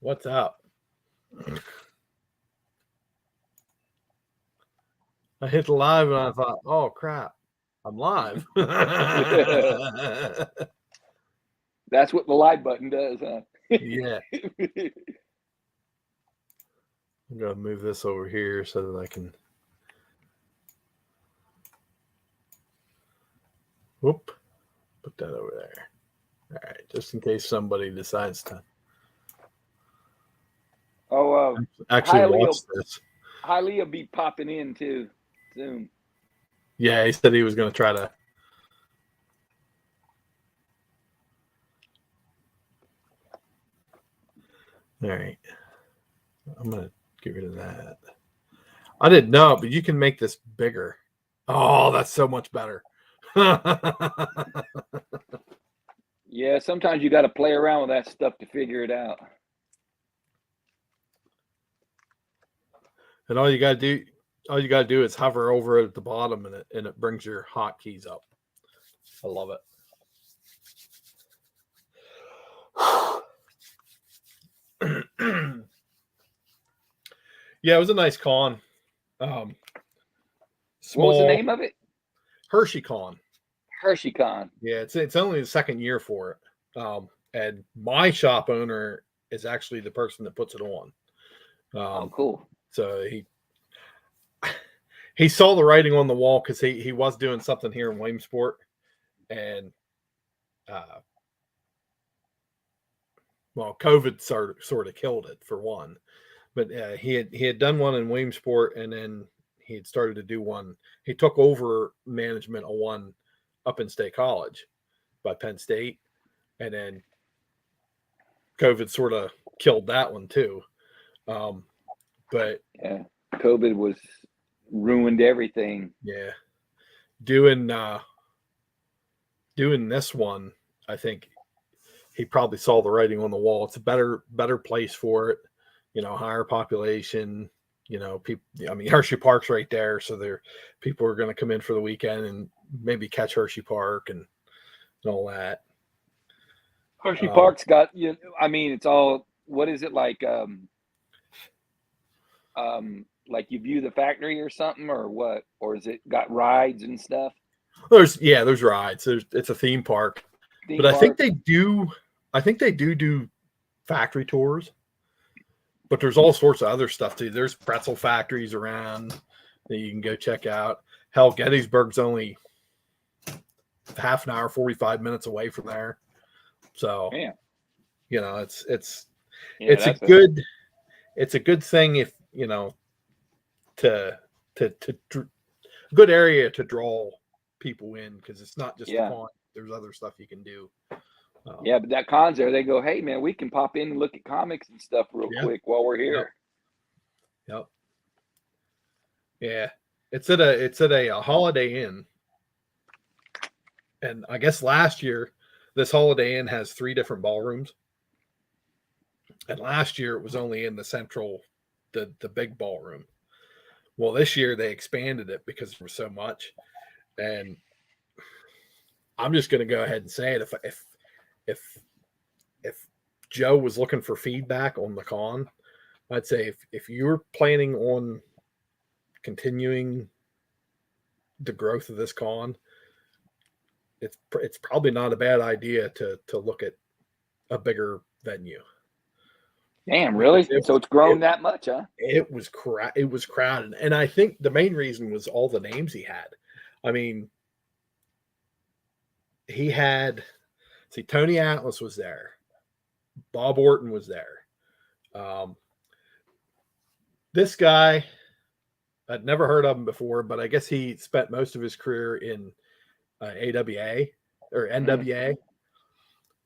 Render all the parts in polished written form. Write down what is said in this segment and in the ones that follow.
What's up? I hit live and I thought, oh crap, I'm live. That's what the live button does, huh? Yeah. I'm going to move this over here so that I can. Whoop. Put that over there. All right. Just in case somebody decides to actually watch this. Highly will be popping in too soon. Yeah, he said he was going to try to. All right. I'm going to get rid of that. I didn't know, but you can make this bigger. Oh, that's so much better. Yeah, sometimes you got to play around with that stuff to figure it out. And all you got to do is hover over at the bottom, and it brings your hotkeys up. I love it. Yeah, it was a nice con. What was the name of it? Hershey Con. Hershey Con. Yeah, it's only the second year for it. And my shop owner is actually the person that puts it on. Oh, cool. So he saw the writing on the wall because he was doing something here in Williamsport, and COVID sort of killed it for one. But he had done one in Williamsport, and then he had started to do one. He took over management of one up in State College by Penn State, and then COVID sort of killed that one too. But yeah, COVID ruined everything. Yeah, doing this one, I think he probably saw the writing on the wall. It's a better place for it. Higher population, people. I mean, Hershey Park's right there, so people are going to come in for the weekend and maybe catch Hershey Park and all that. Hershey Park's got I mean, it's all. What is it like? Like you view the factory or something, or what? Or is it got rides and stuff? There's rides. It's a theme park, but I think they do. I think they do factory tours. But there's all sorts of other stuff too. There's pretzel factories around that you can go check out. Hell, Gettysburg's only half an hour, 45 minutes away from there. So, yeah. It's a good thing if to good area to draw people in, because it's not just the con. There's other stuff you can do. Yeah, but that con's there. They go, hey man, we can pop in and look at comics and stuff real quick while we're here. Yep. Yeah, it's at a Holiday Inn, and I guess last year this Holiday Inn has 3 different ballrooms, and last year it was only in the central, the big ballroom. Well, this year they expanded it because there was so much, and I'm just going to go ahead and say it. If Joe was looking for feedback on the con, I'd say if you're planning on continuing the growth of this con, it's probably not a bad idea to look at a bigger venue. Damn, really? So it's grown that much, huh? It was crowded, and I think the main reason was all the names he had. I mean, he had. See, Tony Atlas was there. Bob Orton was there. This guy, I'd never heard of him before, but I guess he spent most of his career in AWA or NWA.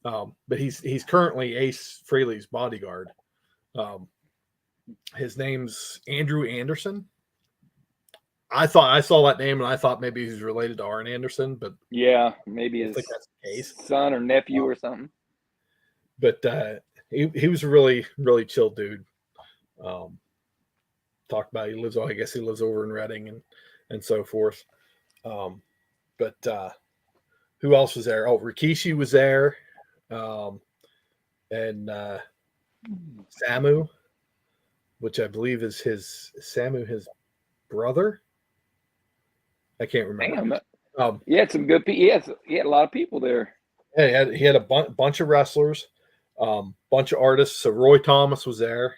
But he's currently Ace Frehley's bodyguard. His name's Andrew Anderson. I thought I saw that name and I thought maybe he's related to Arn Anderson, but yeah, maybe his son or nephew or something. But he was a really, really chill dude. Talked about he lives over in Reading and so forth. But who else was there? Oh, Rikishi was there, and Samu, which I believe is his brother. I can't remember. Damn. He had some good people. He had a lot of people there. Yeah, he had a bunch of wrestlers, bunch of artists. So Roy Thomas was there,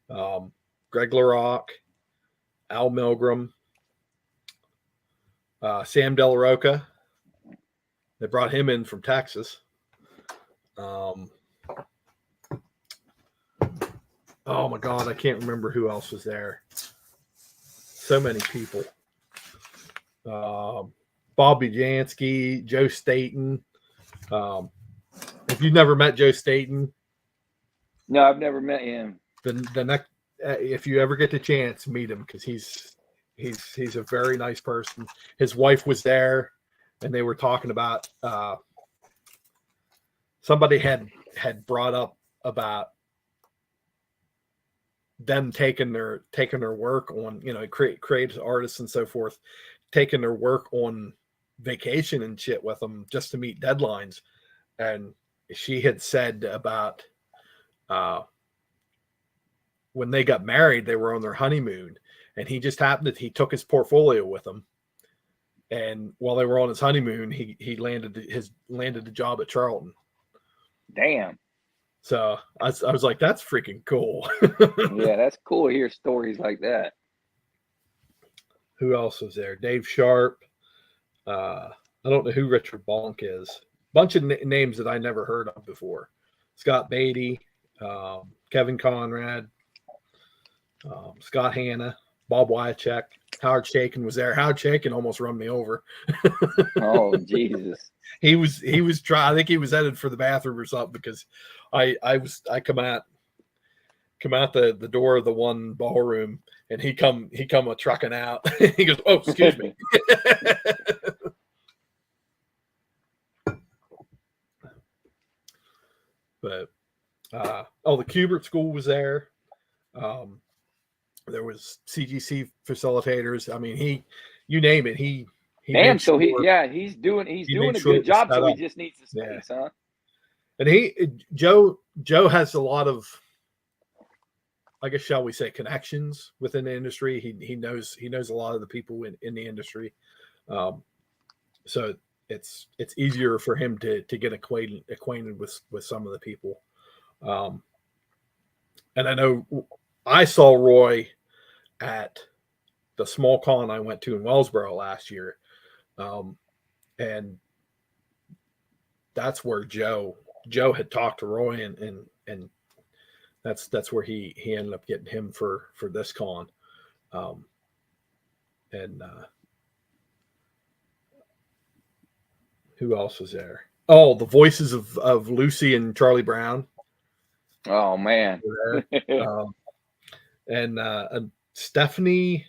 Greg LaRock, Al Milgram, Sam De La Roca. They brought him in from Texas. Oh my God, I can't remember who else was there. So many people. Bob Bujansky, Joe Staten. If you've never met Joe Staten, no, I've never met him. The next, if you ever get the chance, meet him because he's a very nice person. His wife was there, and they were talking about somebody had brought up about them taking their work on, creative artists and so forth, taking their work on vacation and shit with them just to meet deadlines. And she had said about when they got married, they were on their honeymoon, and he just happened he took his portfolio with him. And while they were on his honeymoon, he landed the job at Charlton. Damn. So I was like, that's freaking cool. Yeah, that's cool to hear stories like that. Who else was there? Dave Sharp. I don't know who Richard Bonk is. Bunch of names that I never heard of before. Scott Beatty, Kevin Conrad, Scott Hanna, Bob Wyachek, Howard Shakin was there. Howard Shakin almost run me over. Oh, Jesus. He was trying. I think he was headed for the bathroom or something because I come out the door of the one ballroom, and he come a trucking out. He goes, "Oh, excuse me." But the Kubert School was there. There was CGC facilitators. I mean, you name it. He damn. So he's doing a good job. So he just needs the space, huh? And Joe has a lot of, I guess, shall we say, connections within the industry. He knows a lot of the people in the industry. So it's easier for him to get acquainted with some of the people. And I know I saw Roy at the small con I went to in Wellsboro last year. And that's where Joe had talked to Roy, and that's where he ended up getting him for this con. Who else was there? Oh, the voices of Lucy and Charlie Brown. Oh man. And Stephanie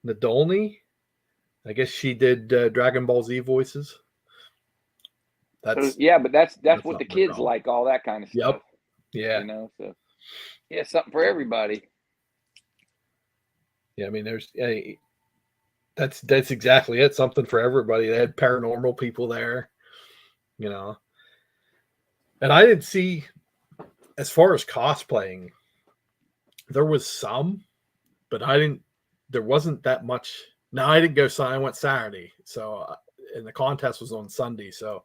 Nadolny. I guess she did Dragon Ball Z voices. But that's what the kids like, all that kind of stuff. Yep. Yeah. So yeah, something for everybody. Yeah, I mean, that's exactly it. Something for everybody. They had paranormal people there, And I didn't see, as far as cosplaying, there was some, but there wasn't that much. No, I didn't go. I went Saturday. So, and the contest was on Sunday. So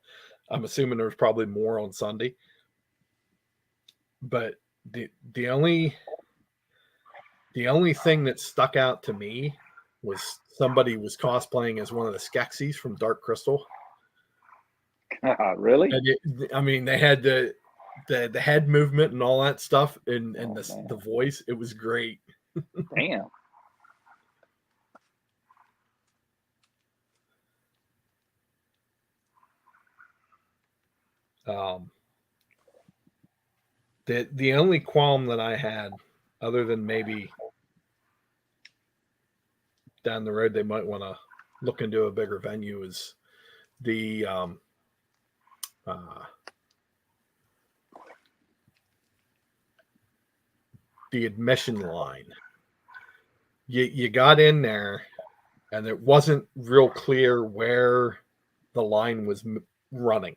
I'm assuming there was probably more on Sunday. But the only thing that stuck out to me was somebody was cosplaying as one of the Skeksis from Dark Crystal. Really? And they had the head movement and all that stuff, and the voice. It was great. Damn. The only qualm that I had, other than maybe down the road they might want to look into a bigger venue, is the admission line. You got in there, and it wasn't real clear where the line was running.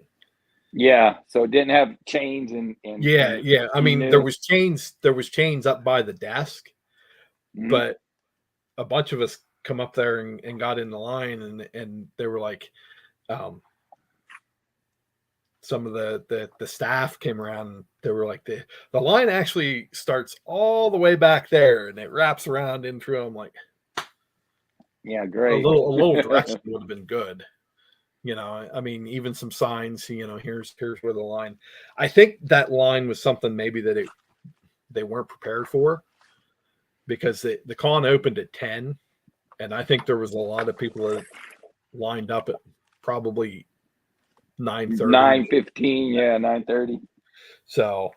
Yeah, so it didn't have chains and yeah. I mean, there was chains up by the desk, but a bunch of us come up there and got in the line, and they were like, some of the staff came around, and they were like, the line actually starts all the way back there and it wraps around in through. I'm like, yeah, great. A little direction would have been good. I mean, even some signs, here's where the line. I think that line was something maybe that they weren't prepared for, because the con opened at 10, and I think there was a lot of people that lined up at probably 9:30, 9:15, yeah, 9:30. So,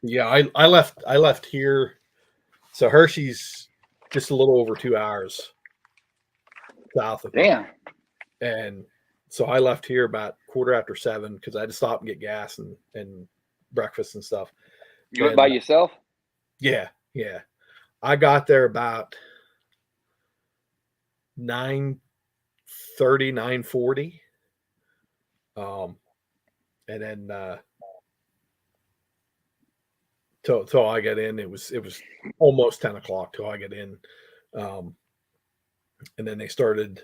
yeah, I left here. So Hershey's just a little over 2 hours south of me. Damn. And so I left here about 7:15 because I had to stop and get gas and breakfast and stuff. You went by yourself? Yeah. I got there about 9:30, 9:40. And then till I get in, it was almost 10 o'clock till I get in. And then they started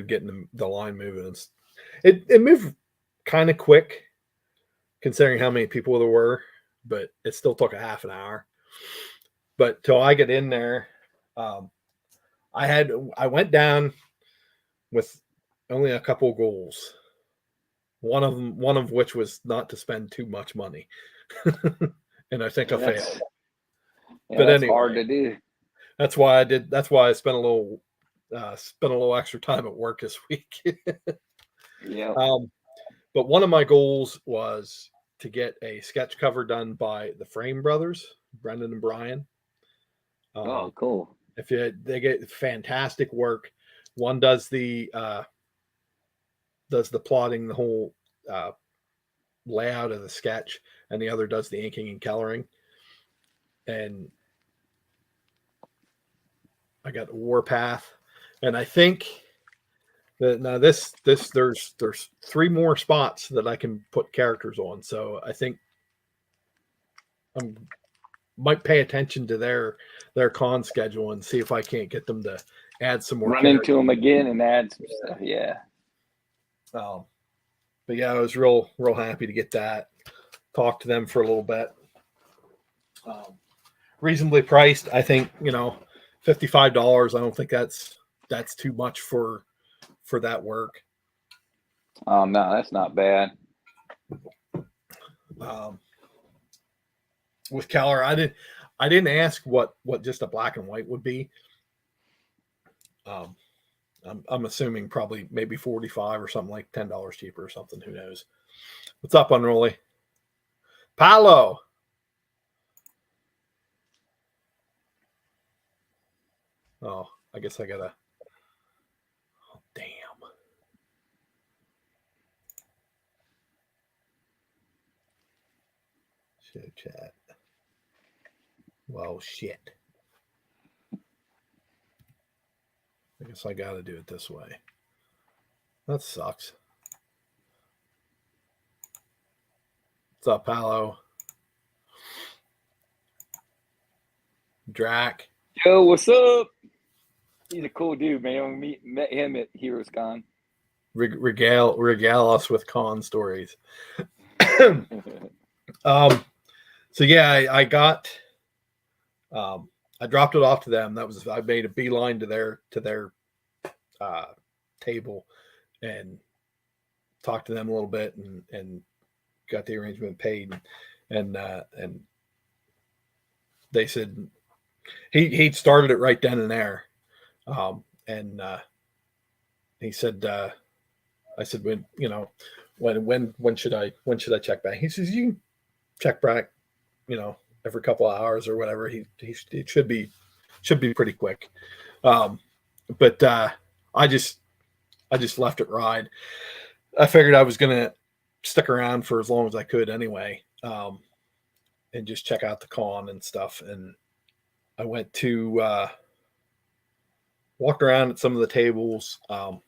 getting the line moving. It moved kind of quick considering how many people there were, but it still took a half an hour. But till I get in there, I went down with only a couple of goals. One of which was not to spend too much money. And I think I failed. Yeah, but that's anyway, hard to do. That's why I spent a little extra time at work this week. Yeah. But one of my goals was to get a sketch cover done by the Frame brothers, Brendan and Brian. Oh, cool. They get fantastic work. One does the plotting, the whole layout of the sketch, and the other does the inking and coloring. And I got Warpath, and I think that now there's 3 more spots that I can put characters on. So I think I might pay attention to their con schedule and see if I can't get them to add some more. Run into them again and add some stuff. Yeah. But yeah, I was real happy to get that. Talk to them for a little bit. Reasonably priced, I think. $55. I don't think that's too much for that work. Oh no, that's not bad. With Keller, I didn't ask what just a black and white would be. I'm assuming probably maybe $45 or something, like $10 cheaper or something. Who knows? What's up, Unruly? Paolo. Oh, I guess I gotta. Oh, damn. Show chat. Well, shit. I guess I gotta do it this way. That sucks. What's up, Paolo? Drac. Yo, what's up? He's a cool dude, man. We met him at Heroes Con. Regale us with con stories. So yeah, I got. I dropped it off to them. I made a beeline to their table and talked to them a little bit and got the arrangement paid, and they said he started it right then and there, and he said, I said, when should I check back? He says, you can check back, every couple of hours or whatever. It should be pretty quick. But I just left it ride. I figured I was gonna stick around for as long as I could anyway, and just check out the con and stuff. And I went to walked around at some of the tables.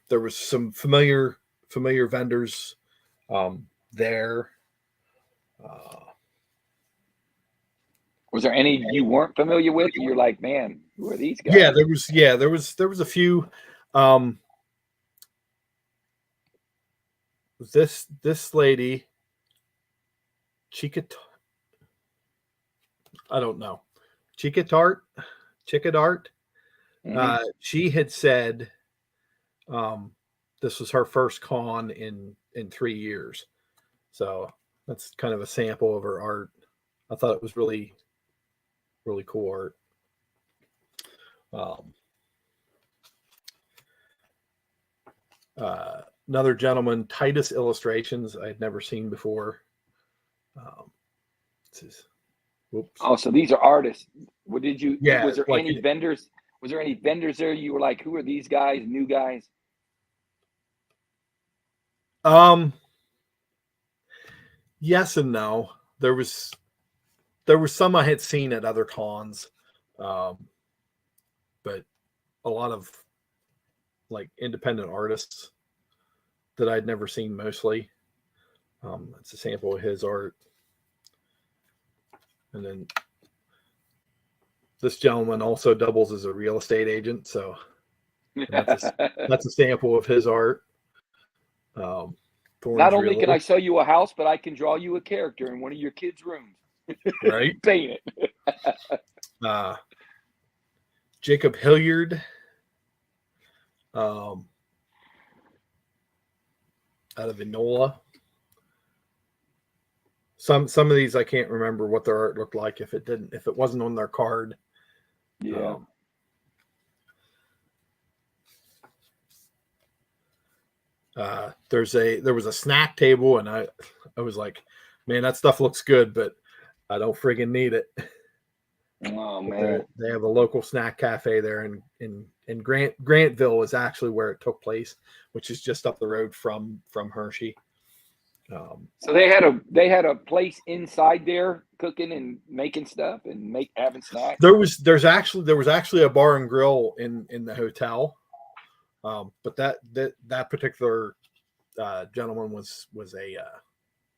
There was some familiar vendors there. Was there any you weren't familiar with? You're like, man, who are these guys? There was a few. This lady, I don't know, Chicadart. Mm-hmm. She had said this was her first con in 3 years, so that's kind of a sample of her art. I thought it was really, really cool art. Another gentleman, Titus Illustrations, I had never seen before. Whoops. Oh, so these are artists. What did you? Yeah. Was there any vendors? Was there any vendors there? You were like, who are these guys? New guys? Yes and no. There was some I had seen at other cons, but a lot of like independent artists that I'd never seen mostly. That's a sample of his art. And then this gentleman also doubles as a real estate agent, so that's a sample of his art. Not only can I sell you a house, but I can draw you a character in one of your kids' rooms. Right? Paint it. Jacob Hilliard. Out of Enola. Some of these I can't remember what their art looked like if it wasn't on their card. Yeah. There was a snack table, and I was like, man, that stuff looks good, but I don't friggin' need it. Oh man. They have a local snack cafe there in Grantville is actually where it took place, which is just up the road from Hershey. So they had a place inside there cooking and making stuff and having snacks. There was actually a bar and grill in the hotel, but that particular gentleman was a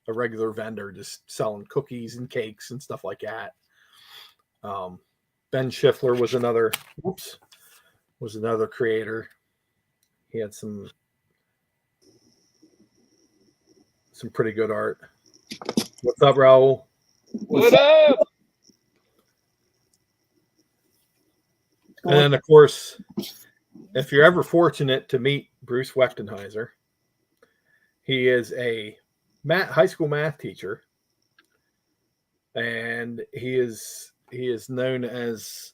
regular vendor just selling cookies and cakes and stuff like that. Ben Schiffler was another creator. He had some pretty good art. What's up, Raul? What up? And then, of course, if you're ever fortunate to meet Bruce Wechtenheiser, he is a high school math teacher, and he is known as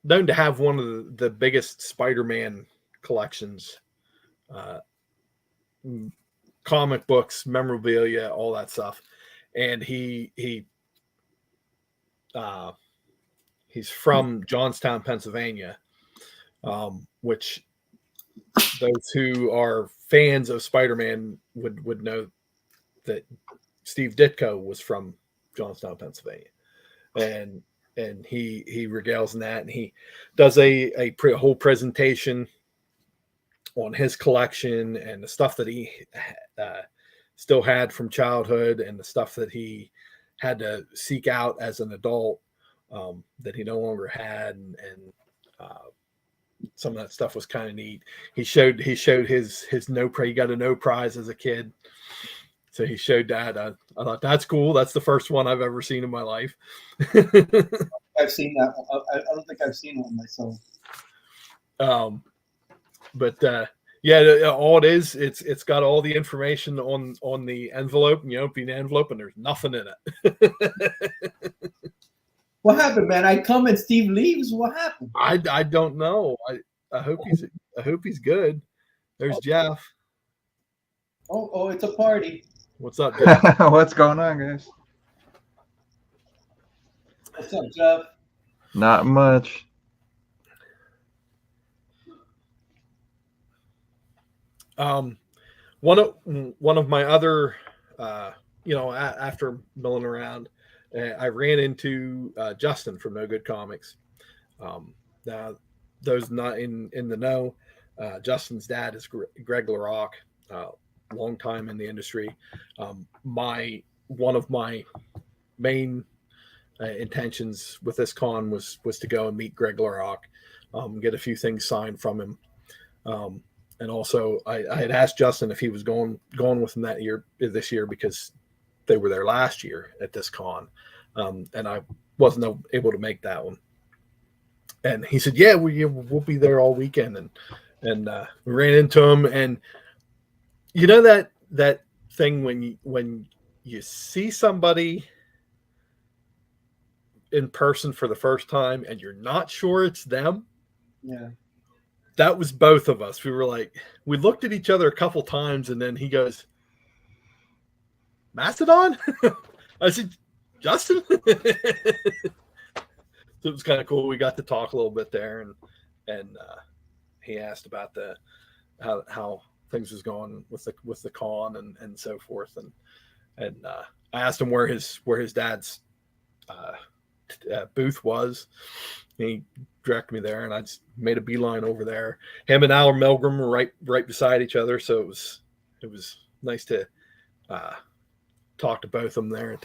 known to have one of the biggest Spider-Man collections. Comic books, memorabilia, all that stuff. And he's from Johnstown, Pennsylvania, which those who are fans of Spider-Man would know that Steve Ditko was from Johnstown, Pennsylvania. And he regales in that, and he does a whole presentation on his collection and the stuff that he still had from childhood and the stuff that he had to seek out as an adult that he no longer had, and some of that stuff was kind of neat. He showed his he got a no prize as a kid, so he showed that. I thought that's cool. That's the first one I've ever seen in my life. I've seen that. I don't think I've seen one myself. But yeah, all it is, it's got all the information on the envelope, and you open the envelope and there's nothing in it. What happened, man? I come and Steve leaves. What happened? I don't know. I hope he's good. There's Jeff. Oh, it's a party. What's up, Jeff? What's going on, guys? What's up, Jeff? Not much. One of my other, after milling around, I ran into Justin from No Good Comics. Now, those not in the know, Justin's dad is Greg LaRock, long time in the industry. One of my main intentions with this con was to go and meet Greg LaRock, get a few things signed from him. And also I had asked Justin if he was going with him this year, because they were there last year at this con. And I wasn't able to make that one. And he said, yeah, we'll be there all weekend. And we ran into him, and you know, that thing when you see somebody in person for the first time and you're not sure it's them. Yeah. That was both of us. We were like, we looked at each other a couple times, and then he goes, Mastodon? I said, Justin? So it was kind of cool. We got to talk a little bit there, and he asked about how things was going with the con and so forth. And I asked him where his dad's booth was. He directed me there, and I just made a beeline over there. Him and Al Milgram were right beside each other, so it was nice to talk to both of them there at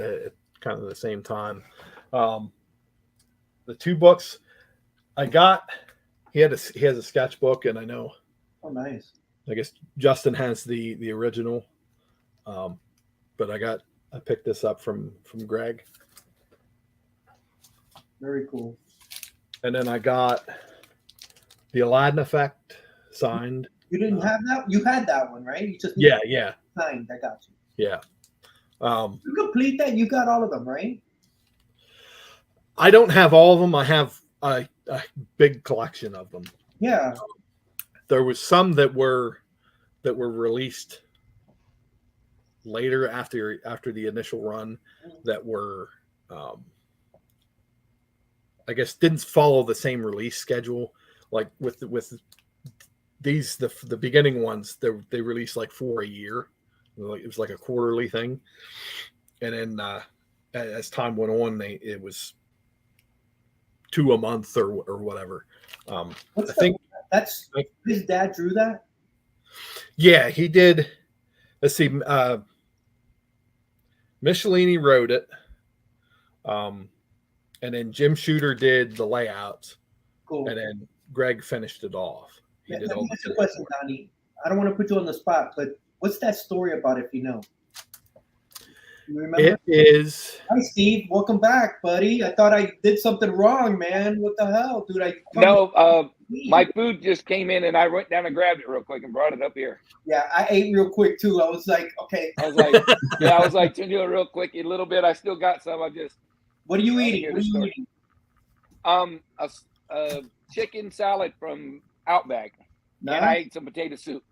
kind of the same time. The two books I got, he has a sketchbook, and I know. Oh, nice. I guess Justin has the original, but I picked this up from Greg. Very cool. And then I got the Aladdin Effect signed. You didn't have that? You had that one, right? You just Yeah. signed. I got you. Yeah. You complete that. You got all of them, right? I don't have all of them. I have a big collection of them. Yeah. There was some that were released later after the initial run that were I guess didn't follow the same release schedule. Like with these the beginning ones, they released like 4 a year. It was like a quarterly thing, and then as time went on, it was 2 a month or whatever. That's his dad drew that. Yeah, he did. Let's see. Michelini wrote it, and then Jim Shooter did the layouts. Cool. And then Greg finished it off. Let me ask you a question, Donnie. I don't want to put you on the spot, but what's that story about, if you know? You remember? It is. Hi, Steve. Welcome back, buddy. I thought I did something wrong, man. What the hell, dude? My food just came in, and I went down and grabbed it real quick and brought it up here. Yeah, I ate real quick too. I was like, okay. I was like, to do it real quick, a little bit. I still got some. What are you eating? What are you eating? A chicken salad from Outback, and I ate some potato soup.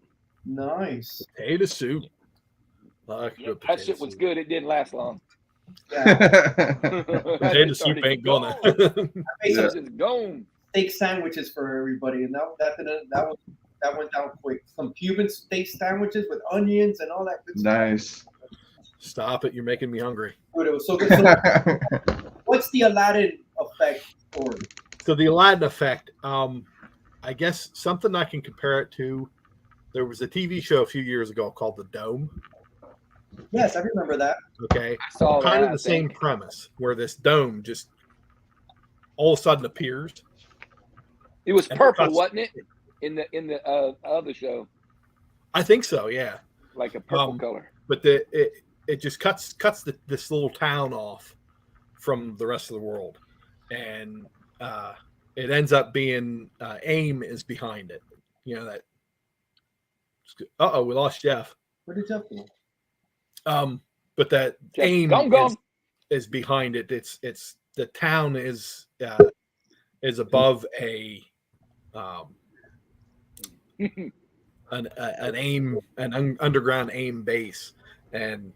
Nice. Potato soup. That shit was good. It didn't last long. Yeah. Potato soup ain't gonna. It's just gone. Steak sandwiches for everybody, and that went down quick. Some Cuban steak sandwiches with onions and all that good stuff. Nice. Stop it! You're making me hungry. Dude, it was so good. So, what's the Aladdin Effect story? So the Aladdin Effect, I guess something I can compare it to. There was a TV show a few years ago called The Dome. Yes, I remember that. Okay, I saw kind that, of the same premise, where this dome just all of a sudden appears. It was purple, wasn't it? In the other show. I think so. Yeah, like a purple color. But it just cuts this little town off from the rest of the world, and it ends up being AIM is behind it. You know that. We lost Jeff. Where did Jeff go? But that Jeff, AIM is behind it. It's the town is above an underground AIM base, and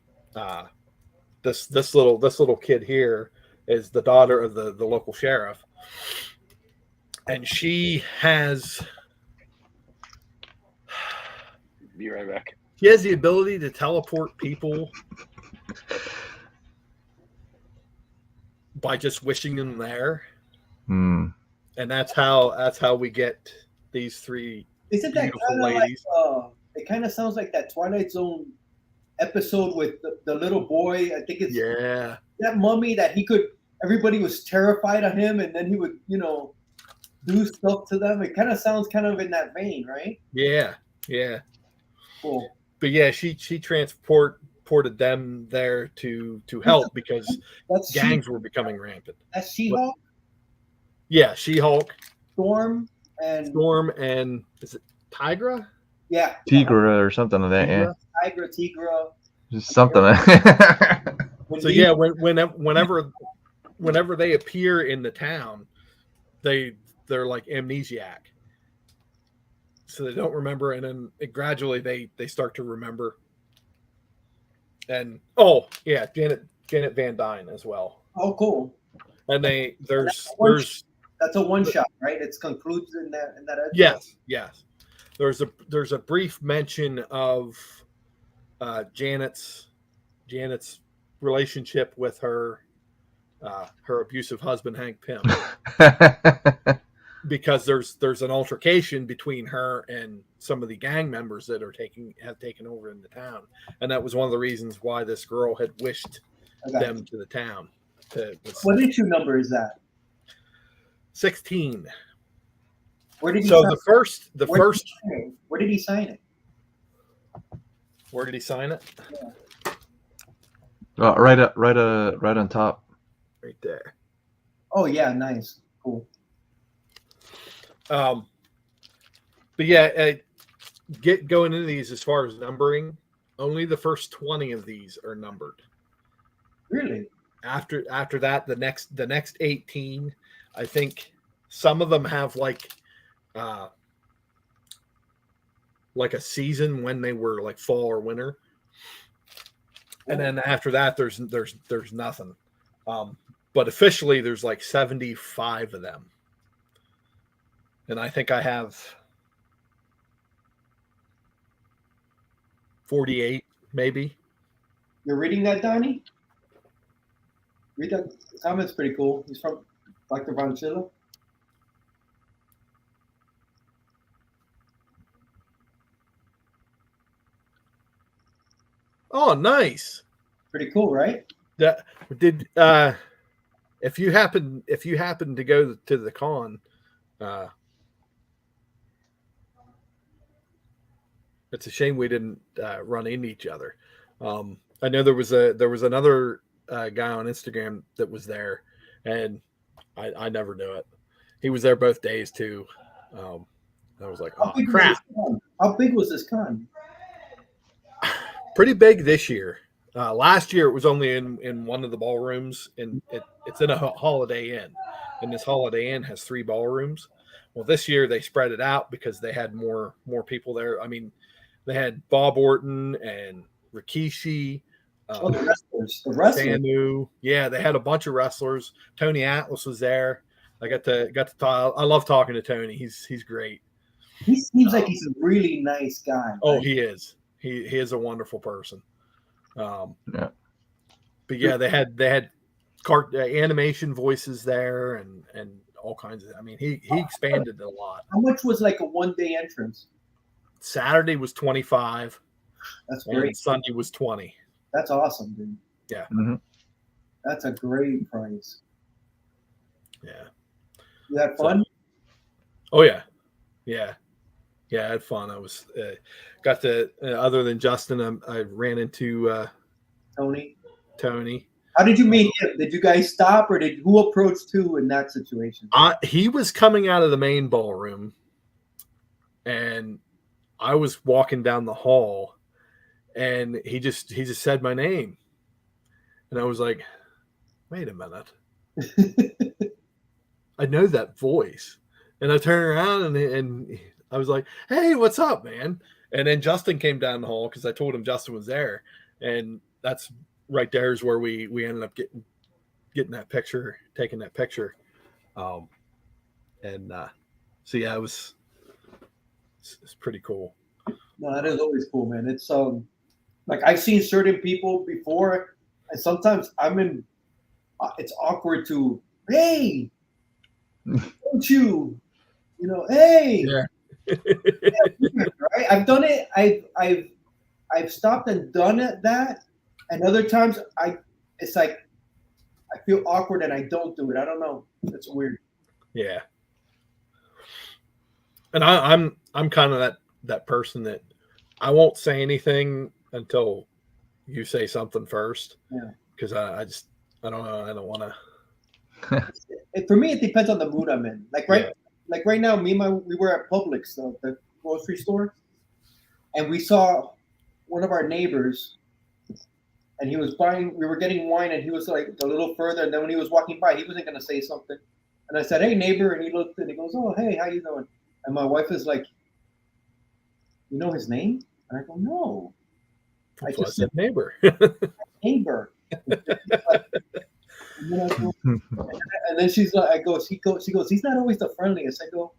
this little kid here is the daughter of the local sheriff, and she has. Be right back. He has the ability to teleport people by just wishing them there. Mm. And that's how we get these three Isn't that beautiful kind of like? ladies. It kind of sounds like that Twilight Zone episode with the little boy. I think it's that mummy that he could. Everybody was terrified of him, and then he would, do stuff to them. It kind of sounds kind of in that vein, right? Yeah. Cool. But yeah, she transported them there to help because gangs were becoming rampant. That's She-Hulk? Yeah, She-Hulk. Storm and is it Tigra? Yeah. Tigra or something like that, Tigra? yeah. Tigra. Just something. So yeah, whenever they appear in the town, they're like amnesiac. So they don't remember, and then gradually they start to remember. And Janet Van Dyne as well. Oh, cool. And there's that's a one shot, right? It concludes in that. Yes. There's a brief mention of Janet's relationship with her abusive husband Hank Pym. Because there's an altercation between her and some of the gang members that have taken over in the town, and that was one of the reasons why this girl had wished them to the town. What issue number is that? 16. Where did he? So sign the first. Where did he sign it? Where did he sign it? Yeah. Right on top. Right there. Oh yeah, nice, cool. But yeah, going into these as far as numbering, only the first 20 of these are numbered. Really? After that, the next 18, I think some of them have like a season when they were like fall or winter, and then after that, there's nothing. But officially, there's like 75 of them. And I think I have 48, maybe. You're reading that, Donnie? Read that. The comment's pretty cool. He's from Dr. Von Schiller. Oh, nice. Pretty cool, right? That did. If you happen to go to the con, it's a shame we didn't run into each other. I know there was another guy on Instagram that was there, and I never knew it. He was there both days too. I was like, oh crap! How big was this con? Pretty big this year. Last year it was only in one of the ballrooms, and it's in a Holiday Inn, and this Holiday Inn has 3 ballrooms. Well, this year they spread it out because they had more people there. I mean, they had Bob Orton and Rikishi, the wrestlers. Samu. Yeah, they had a bunch of wrestlers. Tony Atlas was there. I got to talk. I love talking to Tony. He's great. He seems like he's a really nice guy. Oh, right? He is. He is a wonderful person. Yeah. But yeah, they had animation voices there and all kinds of. I mean, he expanded it a lot. How much was like a one-day entrance? Saturday was 25. That's great. And Sunday was 20. That's awesome, dude. Yeah. Mm-hmm. That's a great price. Yeah. You had fun? Oh yeah. Yeah, I had fun. I was got to other than Justin, I ran into Tony. How did you meet him? Did you guys stop, or who approached who in that situation? He was coming out of the main ballroom, and I was walking down the hall, and he just said my name, and I was like, "Wait a minute, I know that voice." And I turned around and I was like, "Hey, what's up, man?" And then Justin came down the hall because I told him Justin was there, and that's right there is where we ended up getting that picture, taking that picture. So yeah, it's pretty cool. No, that is always cool, man. It's like I've seen certain people before, and sometimes it's awkward to, hey, don't you know, hey, yeah. I've done it. I've stopped and done it that, and other times it's like I feel awkward and I don't do it. I don't know. It's weird. Yeah. And I'm kind of that person that I won't say anything until you say something first. Yeah. Because I don't know. I don't want to. For me, it depends on the mood I'm in. Like right now, we were at Publix, the grocery store, and we saw one of our neighbors, and he was buying. We were getting wine, and he was like a little further. And then when he was walking by, he wasn't going to say something, and I said, "Hey, neighbor," and he looked and he goes, "Oh, hey, how you doing?" And my wife is like, "You know his name?" And I go, "No." I just said neighbor. Neighbor. And then she's like, she goes, "He's not always the friendliest." I go,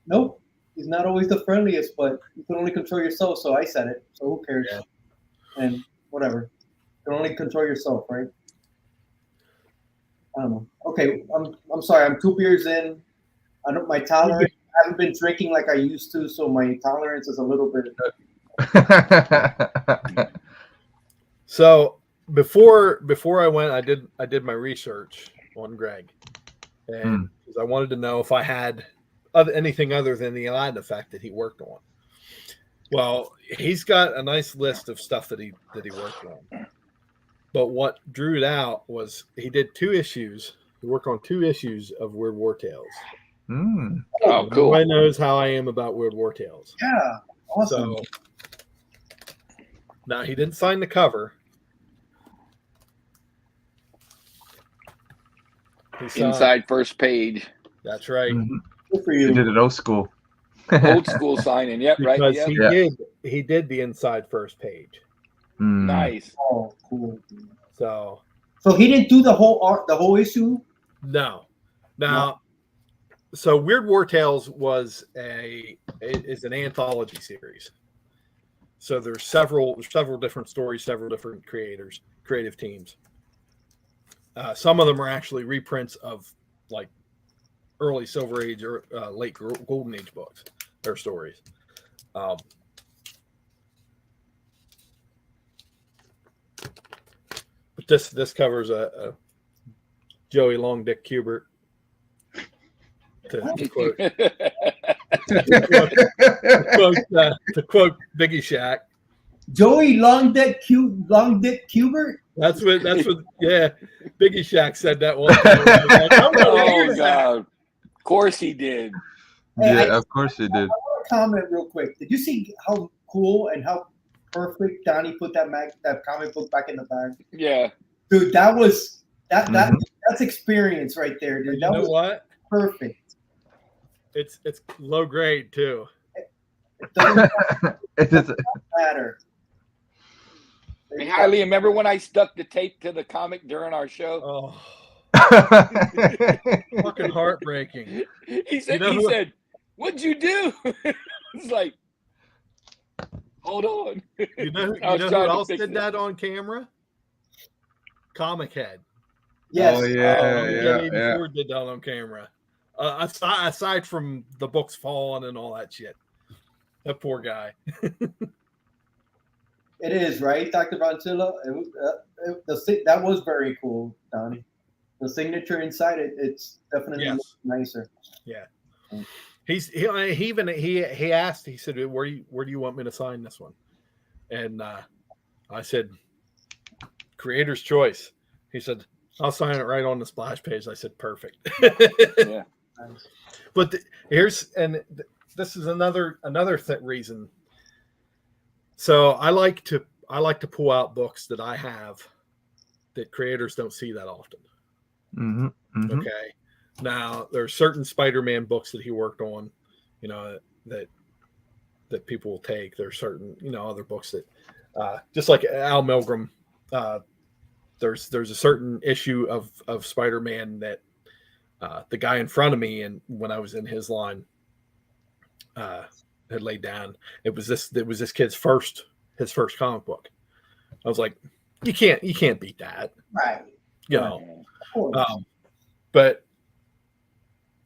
"Nope, he's not always the friendliest, but you can only control yourself." So I said it. So who cares? Yeah. And whatever. You can only control yourself, right? I don't know. Okay, I'm sorry. I'm 2 beers in. My tolerance. I haven't been drinking like I used to, so my tolerance is a little bit. So before I went, I did my research on Greg, and because I wanted to know if I had anything other than the Aladdin effect that he worked on. Well, he's got a nice list of stuff that he worked on. But what drew it out was he did 2 issues. He worked on 2 issues of Weird War Tales. Oh, cool. Everybody knows how I am about Weird War Tales. Yeah, awesome. So now he didn't sign the cover. Inside first page. That's right. Good for you. He did it old school. Old school signing. Yep, right. Because he did the inside first page. Nice. Oh, cool. So he didn't do the whole issue? No. Now, so Weird War Tales is an anthology series. So there's several different stories, several different creative teams. Some of them are actually reprints of like early Silver Age or late Golden Age books or stories. But this covers a Joey Long Dick Kubert. To quote Biggie Shack. Joey Long Dick Kubert? That's what Biggie Shack said that one time. Like, oh God. Of course he did. Hey, of course he did. I want to comment real quick. Did you see how cool and how perfect Donnie put that comic book back in the bag? Yeah. Dude, that's experience right there, dude. That was what? Perfect. It's low grade too. It doesn't matter. Hey, Hailey, remember when I stuck the tape to the comic during our show? Oh. Fucking heartbreaking. He said, "What'd you do?" It's like, hold on. You know who else did that on camera? Comic Head. Yes. Oh yeah. Ford did that on camera. Aside from the books falling and all that shit, that poor guy. It is, right, Dr. Vancilla? That was very cool, Donnie. The signature inside it's definitely nicer. Yeah. He asked, he said, where do you want me to sign this one? And I said, creator's choice. He said, I'll sign it right on the splash page. I said, perfect. Yeah. But this is another reason. So I like to pull out books that I have that creators don't see that often. Mm-hmm. Mm-hmm. Okay. Now there's certain Spider-Man books that he worked on, that people will take. There's certain, other books that, just like Al Milgrom, there's a certain issue of Spider-Man that the guy in front of me, and when I was in his line, had laid down. It was this kid's first comic book. I was like, you can't beat that, right? But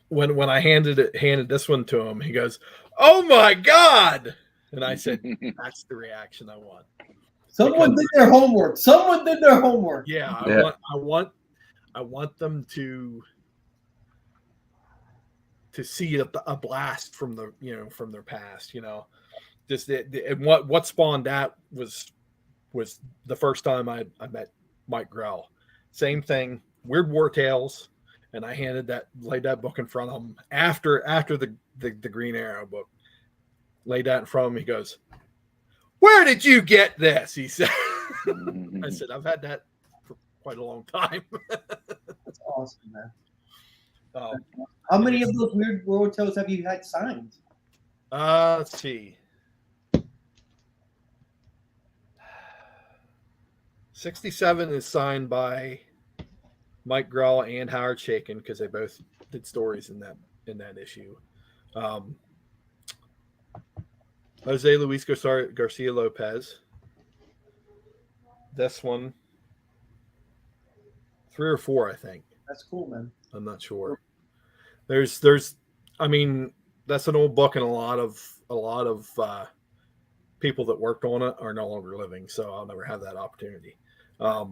when I handed this one to him, he goes, "Oh my God!" And I said, that's the reaction I want. Someone did their homework. Someone did their homework. Yeah, I want them to see a blast from from their past. Just and what spawned that was the first time I met Mike Grell. Same thing, Weird War Tales, and I laid that book in front of him after the Green Arrow book. Laid that in front of him. He goes, "Where did you get this?" He said. I said, "I've had that for quite a long time." That's awesome, man. How many of those Weird War Tales have you had signed? Let's see. 67 is signed by Mike Grell and Howard Chaykin because they both did stories in that issue. Jose Luis Garcia Lopez. This one, 3 or 4, I think. That's cool, man. I'm not sure. There's I mean, that's an old book, and a lot of people that worked on it are no longer living, so I'll never have that opportunity. But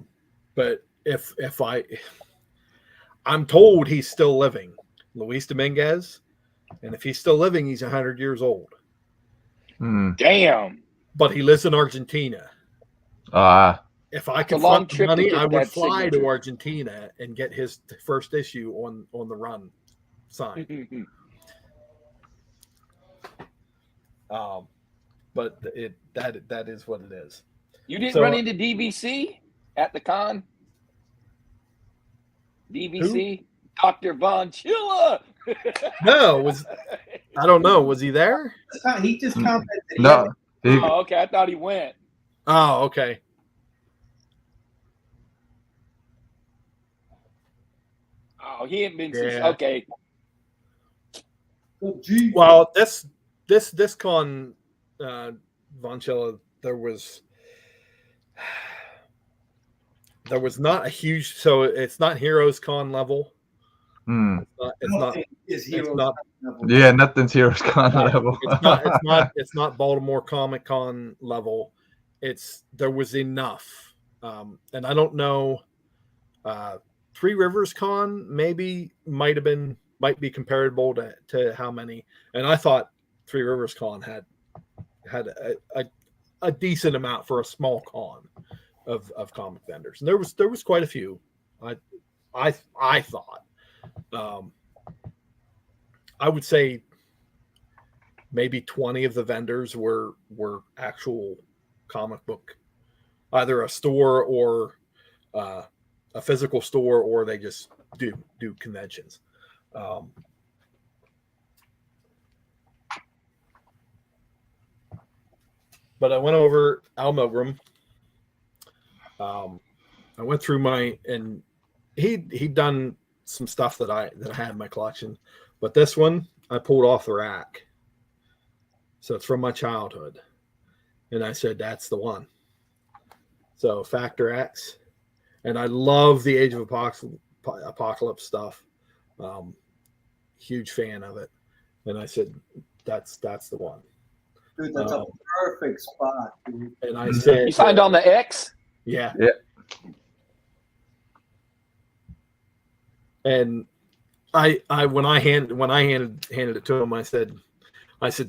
I'm told he's still living, Luis Dominguez, and if he's still living, he's 100 years old. Damn. But he lives in Argentina. If I could fund the money, I would fly to Argentina and get his first issue on the run signed. But that is what it is. You didn't run into DVC at the con? DVC? Who? Dr. Von Chilla. No, I don't know. Was he there? He just commented. No. Oh, okay. I thought he went. Oh, okay. Oh, he ain't been since. Okay. Well, this con, Von Chilla, there was not a huge, so it's not Heroes Con level. It's not. Yeah, nothing's Heroes Con level. It's not Baltimore Comic Con level. There was enough, and I don't know. Three Rivers Con might be comparable to how many, and I thought Three Rivers Con had a decent amount for a small con of comic vendors, and there was quite a few. I thought. I would say maybe 20 of the vendors were actual comic book, either a store or a physical store, or they just do conventions. But I went over Al Milgram. I went through and he'd done some stuff that I had in my collection, but this one I pulled off the rack. So it's from my childhood. And I said, that's the one. So Factor X. And I love the Age of Apocalypse stuff. Huge fan of it. And I said, that's the one. Dude, that's a perfect spot, dude. And I said, you signed on the X? Yeah. Yeah. And I when I handed it to him, I said,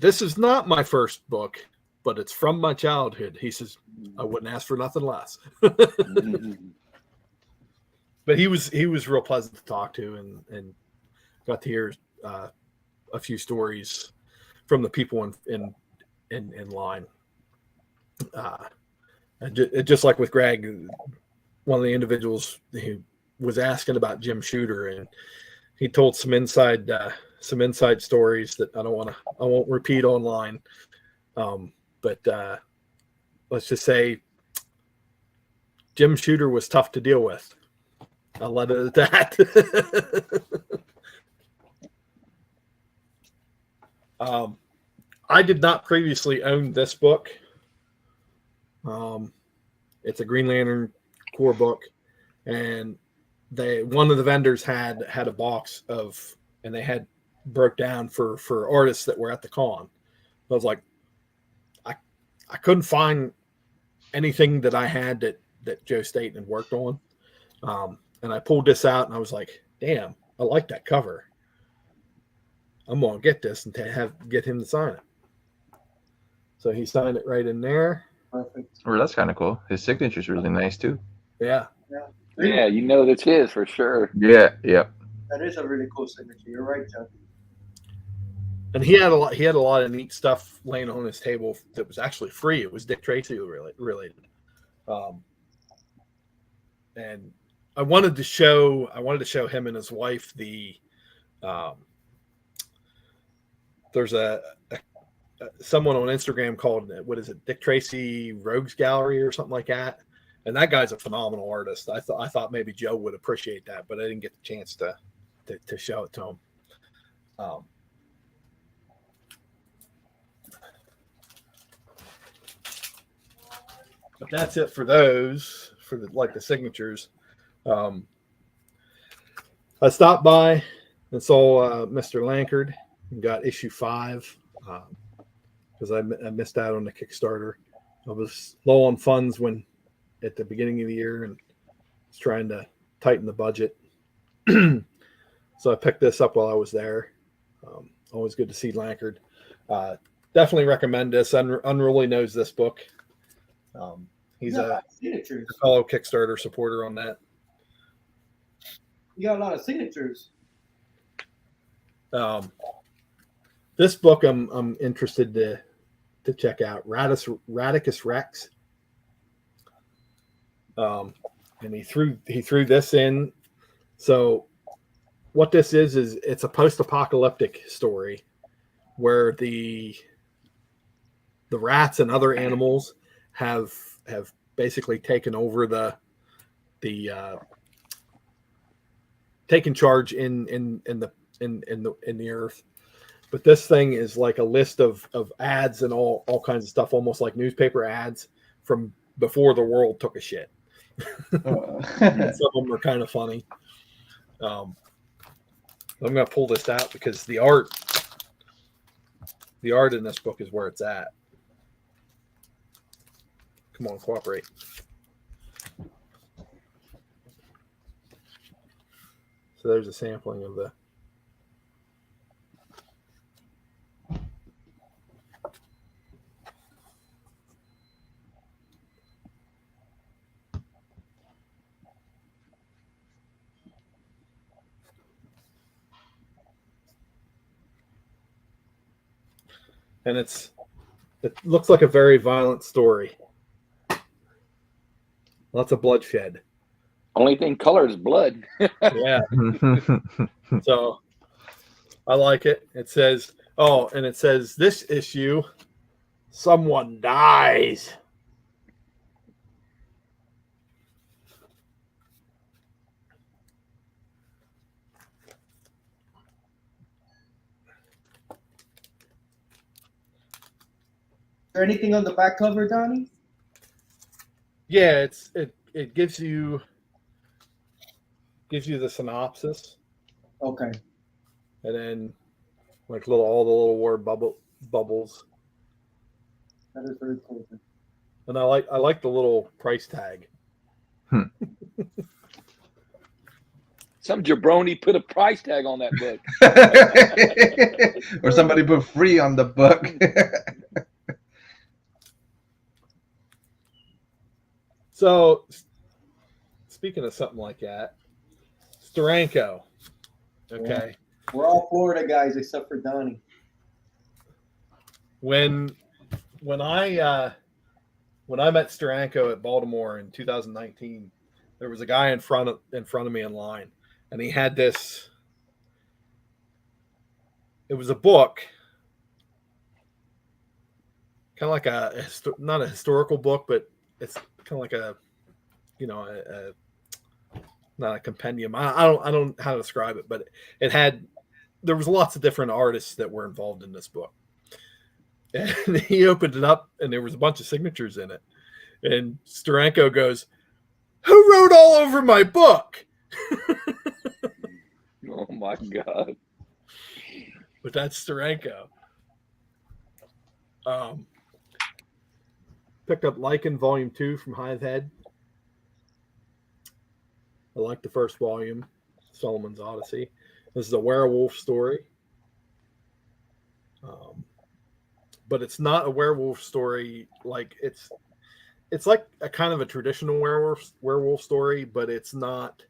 this is not my first book, but it's from my childhood. He says, I wouldn't ask for nothing less. But he was real pleasant to talk to, and got to hear a few stories from the people in line. And just like with Greg, one of the individuals who was asking about Jim Shooter, and he told some inside stories that I won't repeat online. But let's just say Jim Shooter was tough to deal with. I'll let it at that. I did not previously own this book. It's a Green Lantern core book, and one of the vendors had a box of, and they had broke down for artists that were at the con. I was like, I couldn't find anything that I had that Joe Staten had worked on. And I pulled this out and I was like, damn, I like that cover. I'm going to get this and get him to sign it. So he signed it right in there. Perfect. Oh, that's kind of cool. His signature's really nice too. Yeah. Yeah, you know that's his for sure. Yeah, yeah. That is a really cool signature. You're right, Joe. And he had a lot of neat stuff laying on his table that was actually free. It was Dick Tracy related. And I wanted to show him and his wife the there's someone on Instagram called, what is it, Dick Tracy Rogues Gallery or something like that. And that guy's a phenomenal artist. I thought maybe Joe would appreciate that, but I didn't get the chance to show it to him. But that's it for those, for the signatures. I stopped by and saw Mr. Lankard and got issue 5 because I missed out on the Kickstarter. I was low on funds at the beginning of the year and was trying to tighten the budget. So I picked this up while I was there. Always good to see Lankard. Definitely recommend this. Unruly knows this book. He's a fellow Kickstarter supporter on that. You got a lot of signatures. This book I'm interested to check out. Radicus Rex. And he threw this in. So what this is it's a post-apocalyptic story where the rats and other animals have basically taken over taken charge in the earth. But this thing is like a list of ads and all kinds of stuff, almost like newspaper ads from before the world took a shit. And some of them are kind of funny. I'm going to pull this out because the art in this book is where it's at. Come on, cooperate. So there's a sampling of the. And it looks like a very violent story. Lots of bloodshed. Only thing color is blood. Yeah. So I like it. It says, this issue, someone dies. Is there anything on the back cover, Donnie? Yeah, it gives you the synopsis. Okay. And then like all the little word bubbles. That is very cool. And I like the little price tag. Some jabroni put a price tag on that book. Or somebody put free on the book. So, speaking of something like that, Steranko. Okay. We're all Florida guys except for Donnie. When I met Steranko at Baltimore in 2019, there was a guy in front of me in line, and he had this. It was a book, kind of like not a historical book, but it's kind of like a not a compendium. I don't know how to describe it, but there was lots of different artists that were involved in this book. And he opened it up and there was a bunch of signatures in it. And Steranko goes, "Who wrote all over my book?" Oh my God. But that's Steranko. picked up Lycan Volume 2 from Hive Head. I like the first volume, Solomon's Odyssey. This is a werewolf story. But it's not a werewolf story. Like it's like a kind of a traditional werewolf story, but it's not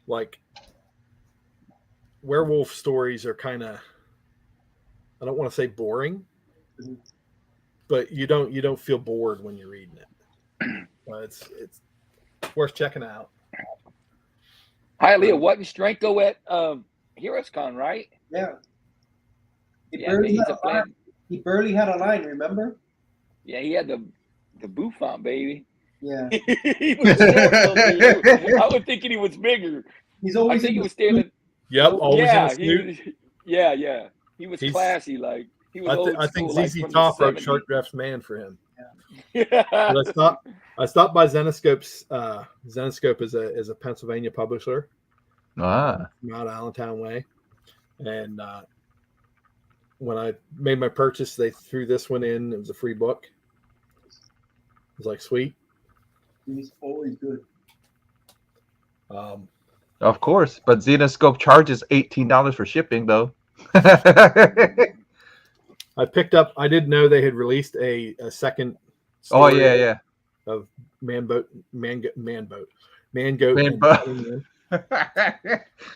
like werewolf stories are kind of, I don't want to say boring, but you don't feel bored when you're reading it. But it's worth checking out. Hi, Leah. What strength go at Hershey Con, right? Yeah. He barely had a line, remember? Yeah, he had the bouffant, baby. Yeah. He was short, I was thinking he was bigger. He's always. I think he was standing. Yep, always in a suit. He was classy. Like he was. I think ZZ like Top wrote Sharkdraft's Man for him. Yeah. But I stopped by Zenoscope's. Zenoscope is a Pennsylvania publisher. From out Allentown way, and when I made my purchase, they threw this one in. It was a free book. It was like, sweet. He's always good. Of course, but Zenoscope charges $18 for shipping, though. I didn't know they had released a second story of Man-Goat.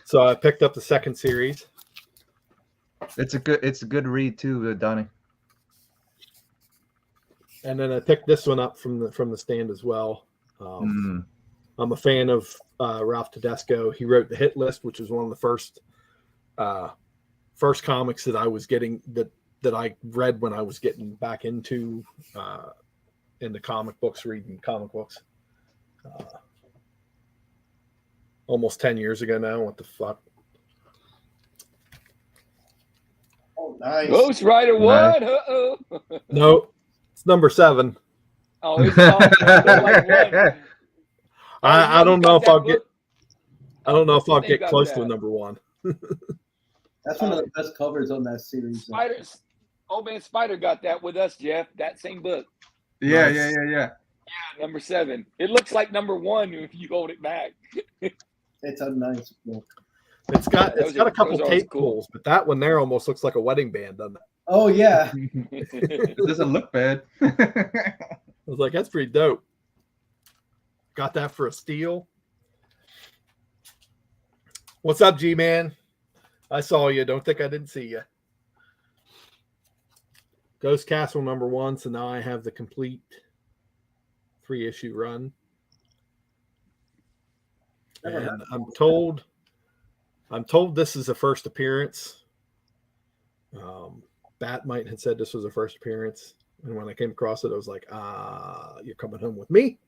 So I picked up the second series. It's a good read too, Donnie. And then I picked this one up from the stand as well. I'm a fan of Ralph Tedesco. He wrote The Hit List, which was one of the first comics that I was getting that I read when I was getting back into comic books, reading comic books. Almost 10 years ago now. What the fuck? Oh, nice. Ghost Rider 1. Uh-oh. No, it's number 7. Oh, it's like 1. I don't know if I'll get. I don't know if I'll get close to a number 1. That's one of the best covers on that series. Old Man Spider got that with us, Jeff. That same book. Yeah, Nice. yeah. Number 7. It looks like number 1 if you hold it back. It's a nice book. It's got a couple tape pulls, but that one there almost looks like a wedding band, doesn't it? Oh yeah. It doesn't look bad. I was like, that's pretty dope. Got that for a steal. What's up, G-Man? I saw you. Don't think I didn't see you. Ghost Castle number 1. So now I have the complete 3-issue run. And I'm told this is a first appearance. Batmite had said this was a first appearance. And when I came across it, I was like, you're coming home with me.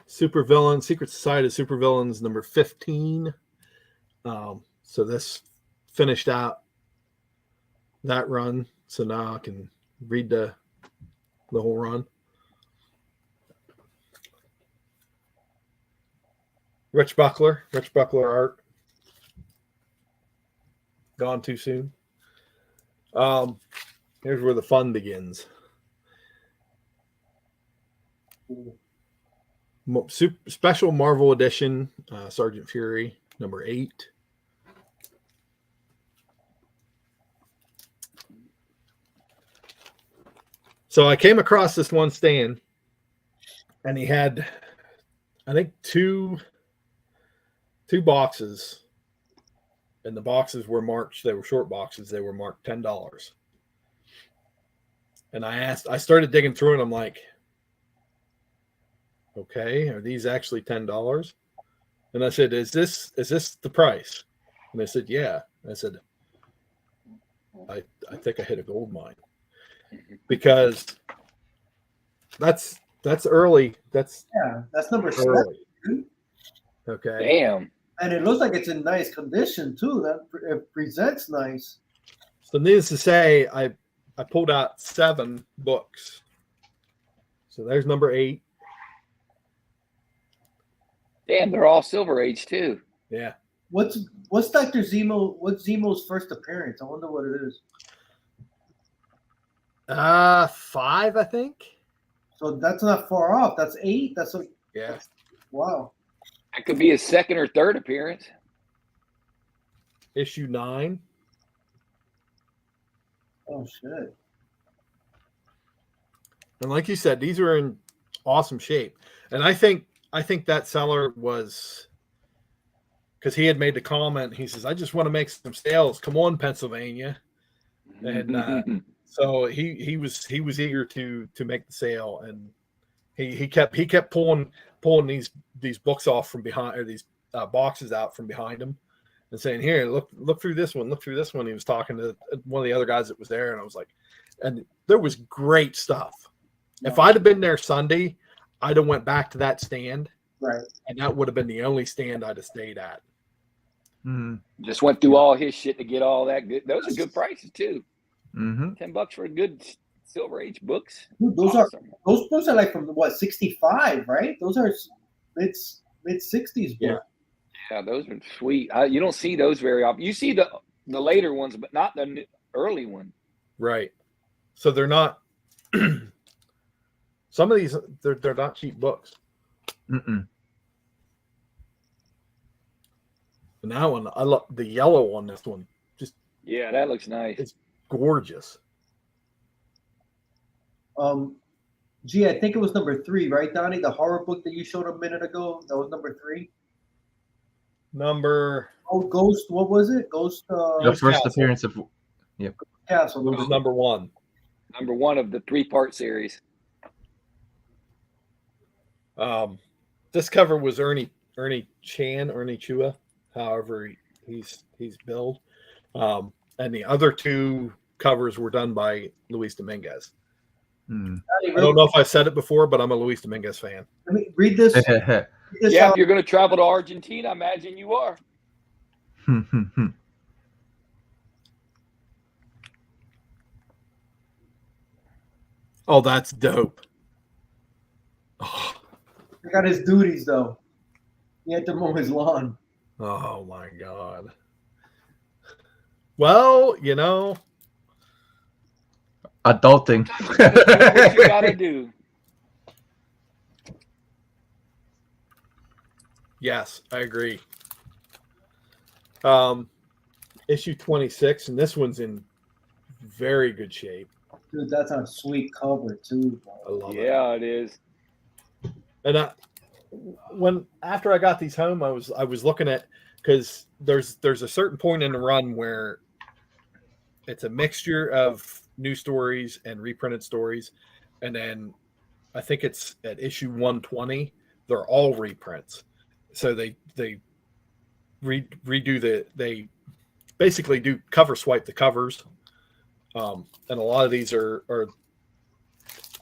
Supervillain, Secret Society of Supervillains number 15. So this finished out that run. So now I can read the whole run. Rich Buckler art. Gone too soon. Here's where the fun begins. Special Marvel Edition, Sergeant Fury, number 8. So I came across this one stand, and he had, I think, two boxes, and the boxes were marked. They were short boxes. They were marked $10. And I started digging through, and I'm like, okay, are these actually $10? And I said, is this the price? And they said, yeah. I said, I think I hit a gold mine, because that's early. That's number early. 7. Okay. Damn. And it looks like it's in nice condition too. It presents nice. So needless to say, I pulled out 7 books. So there's number 8. Damn, they're all Silver Age too. Yeah. What's Dr. Zemo? What's Zemo's first appearance? I wonder what it is. 5, I think. So that's not far off. That's 8. That's like, yeah. Wow. That could be his second or third appearance. Issue 9. Oh shit. And like you said, these are in awesome shape. And I think that seller was, because he had made the comment. He says, "I just want to make some sales. Come on, Pennsylvania." And so he was eager to make the sale, and he kept pulling these books off from behind, or these boxes out from behind him, and saying, "Here, look through this one. Look through this one." He was talking to one of the other guys that was there, and I was like, and there was great stuff. Yeah. If I'd have been there Sunday, I'd have went back to that stand, right? And that would have been the only stand I'd have stayed at. Just went through all his shit to get all that good. Those are good prices too. $10 for a good Silver Age books. Dude, those books are like from what, 65, right? Those are mid 60s books. Yeah, those are sweet. You don't see those very often. You see the later ones, but not the early one. Right. So they're not. Some of these they're not cheap books. And that one, I love the yellow on this one. Just that looks nice. It's gorgeous. Gee, I think it was number 3, right, Donnie? The horror book that you showed a minute ago. That was number 3. Ghost. What was it? Ghost. The first Castle. Appearance of. Yep. Castle. It was number 1. Number 1 of the 3-part series. This cover was Ernie Chua, however he's billed. And the other 2 covers were done by Luis Dominguez. I don't know if I said it before, but I'm a Luis Dominguez fan. Let me read this. If you're going to travel to Argentina, I imagine you are. Oh, that's dope. Oh. I got his duties, though. He had to mow his lawn. Oh, my God. Well, adulting. What you got to do. Yes, I agree. Issue 26, and this one's in very good shape. Dude, that's a sweet cover too. I love it. Yeah, it is. And after I got these home, I was looking at, because there's a certain point in the run where it's a mixture of new stories and reprinted stories, and then I think it's at issue 120. They're all reprints, so they they basically do cover swipe the covers, and a lot of these are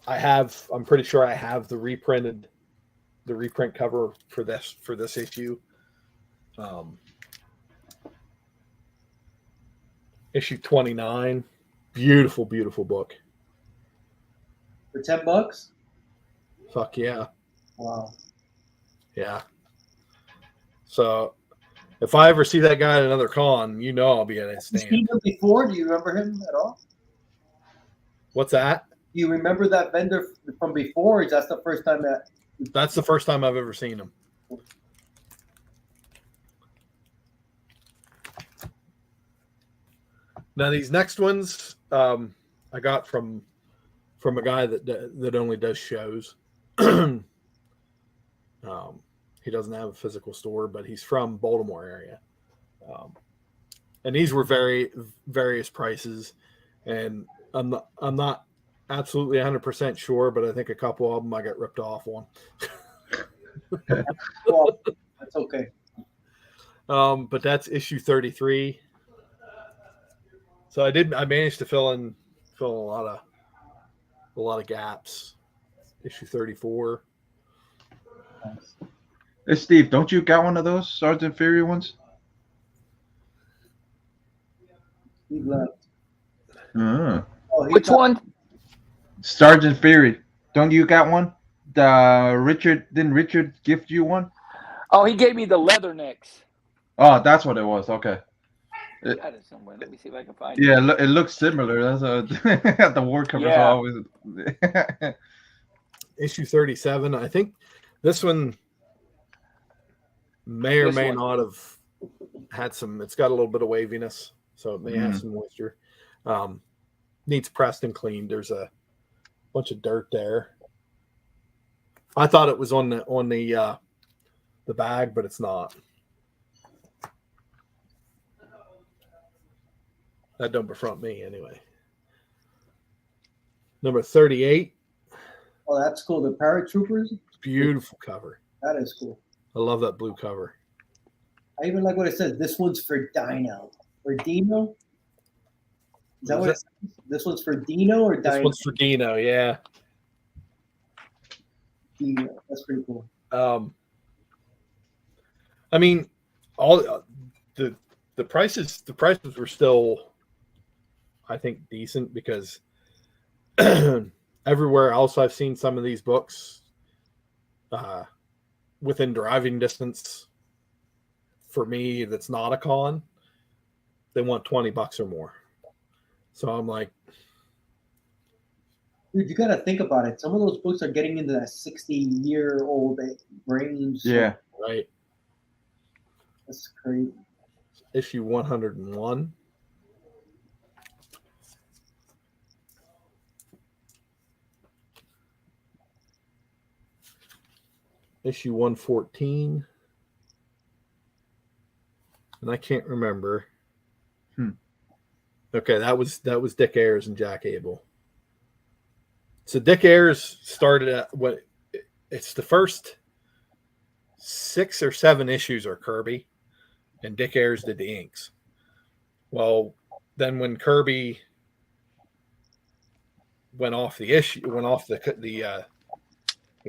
I'm pretty sure I have the reprint cover for this issue. Issue 29, beautiful book. For $10? Fuck yeah. Wow. Yeah. So if I ever see that guy at another con, I'll be at his stand. Have you seen him before? Do you remember him at all? What's that? Do you remember that vendor from before? Or is that the first time that? That's the first time I've ever seen him. Now these next ones, I got from a guy that only does shows. He doesn't have a physical store, but he's from Baltimore area, and these were various prices, and I'm not absolutely 100% sure, but I think a couple of them I got ripped off on. Well, that's okay. But that's issue 33. So I managed to fill a lot of gaps. Issue 34. Hey Steve, don't you got one of those Sergeant Fury ones? He left. Oh, Which one? Sergeant Fury. Don't you got one? Didn't Richard gift you one? Oh, he gave me the leather necks. Oh, that's what it was. Okay. I got it somewhere. Let me see if I can find it. it. Yeah, it looks similar. That's the word covers are always. Issue 37. I think this one may or may not have had some. It's got a little bit of waviness, so it may have some moisture. Needs pressed and cleaned. There's a bunch of dirt there. I thought it was on the bag, but it's not. That don't befront me anyway. Number 38. Oh, that's cool. The Paratroopers. Beautiful cover. That is cool. I love that blue cover. I even like what it says. This one's for Dino. For Dino? Is that what it says? This one's for Dino or Dino? This one's for Dino, yeah. Dino. That's pretty cool. I mean, all the prices were still, I think, decent because everywhere else I've seen some of these books within driving distance for me that's not a con, they want $20 or more. So I'm like, dude, you got to think about it. Some of those books are getting into that 60-year-old range. Yeah. Right. That's crazy. Issue 101. Issue 114. And I can't remember. Okay, that was Dick Ayers and Jack Abel. So Dick Ayers started at it's the first 6 or 7 issues are Kirby, and Dick Ayers did the inks. Well, then when Kirby went off the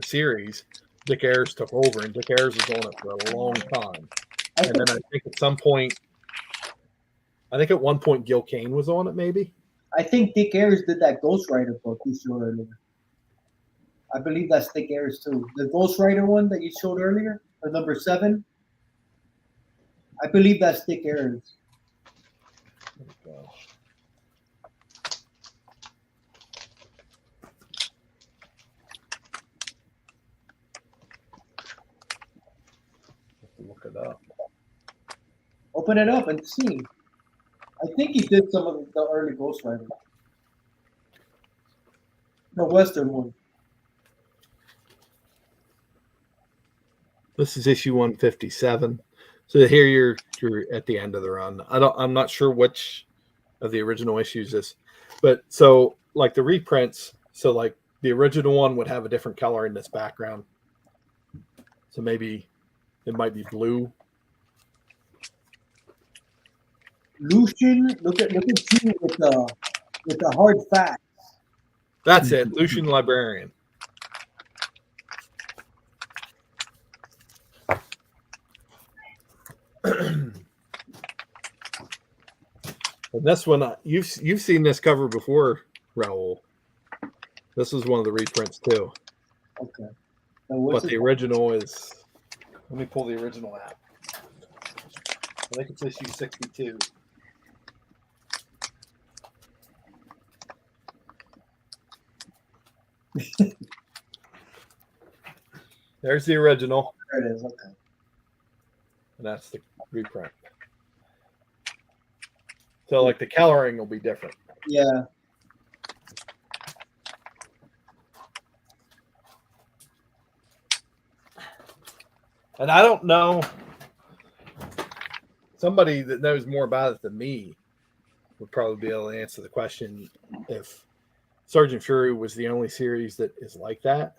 series, Dick Ayers took over, and Dick Ayers was on it for a long time. And then I think at one point Gil Kane was on it, maybe. I think Dick Ayers did that Ghost Rider book you showed earlier. I believe that's Dick Ayers too. The Ghost Rider one that you showed earlier, or number 7. I believe that's Dick Ayers. There we go. Look it up. Open it up and see. I think he did some of the early Ghost Rider. The Western one. This is issue 157. So here you're at the end of the run. I'm not sure which of the original issues is, but so like the reprints, so like the original one would have a different color in this background. So maybe it might be blue. Lucian, look at you with the hard facts. That's it, Lucian Librarian. And this one, you've seen this cover before, Raul. This is one of the reprints too. Okay. But the original is. Let me pull the original out. I think it's issue 62. There's the original. There it is. Okay. And that's the reprint. So, like, the coloring will be different. Yeah. And I don't know. Somebody that knows more about it than me would probably be able to answer the question if Sergeant Fury was the only series that is like that,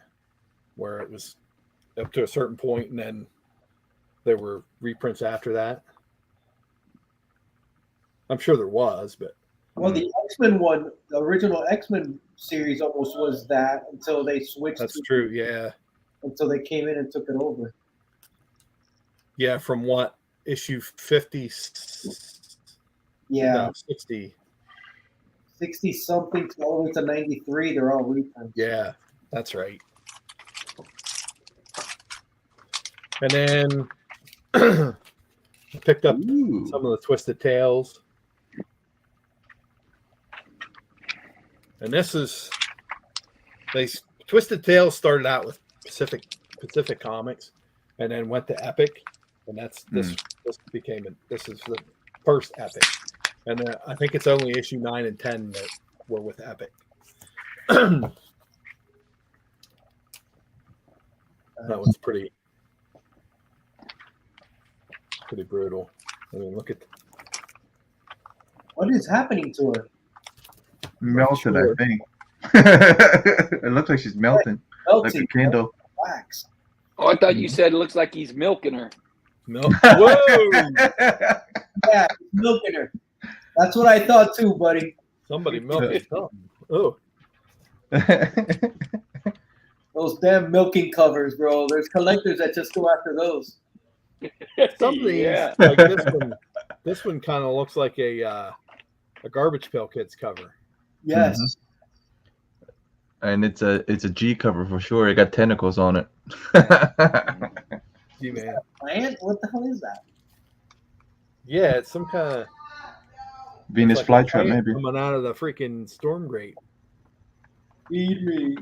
where it was up to a certain point and then there were reprints after that. I'm sure there was, but well, the X-Men one, the original X-Men series almost was that until they switched. That's true, yeah. Until they came in and took it over. Yeah, from what, issue 50? Yeah. No, 60. 60 something all the way to 93, they're all reprints. Yeah, that's right. And then Picked up some of the Twisted Tales. And this is Twisted Tales started out with Pacific Comics and then went to Epic. And that's this is the first Epic. And I think it's only issue 9 and 10 that were with Epic. That was pretty brutal. I mean, look at what is happening to her. Melted, I think. It looks like she's melting. Like a candle. Wax. Oh, I thought you said it looks like he's milking her. Milk. Whoa! Yeah, milking her. That's what I thought too, buddy. Somebody milking something. Oh. Those damn milking covers, bro. There's collectors that just go after those. Some of these, like this one kind of looks like a Garbage Pail Kids cover. Yes. And it's a G cover for sure. It got tentacles on it. G-Man. Plant? What the hell is that? Yeah, it's some kind of Venus flytrap, maybe. Coming out of the freaking storm grate. Feed me.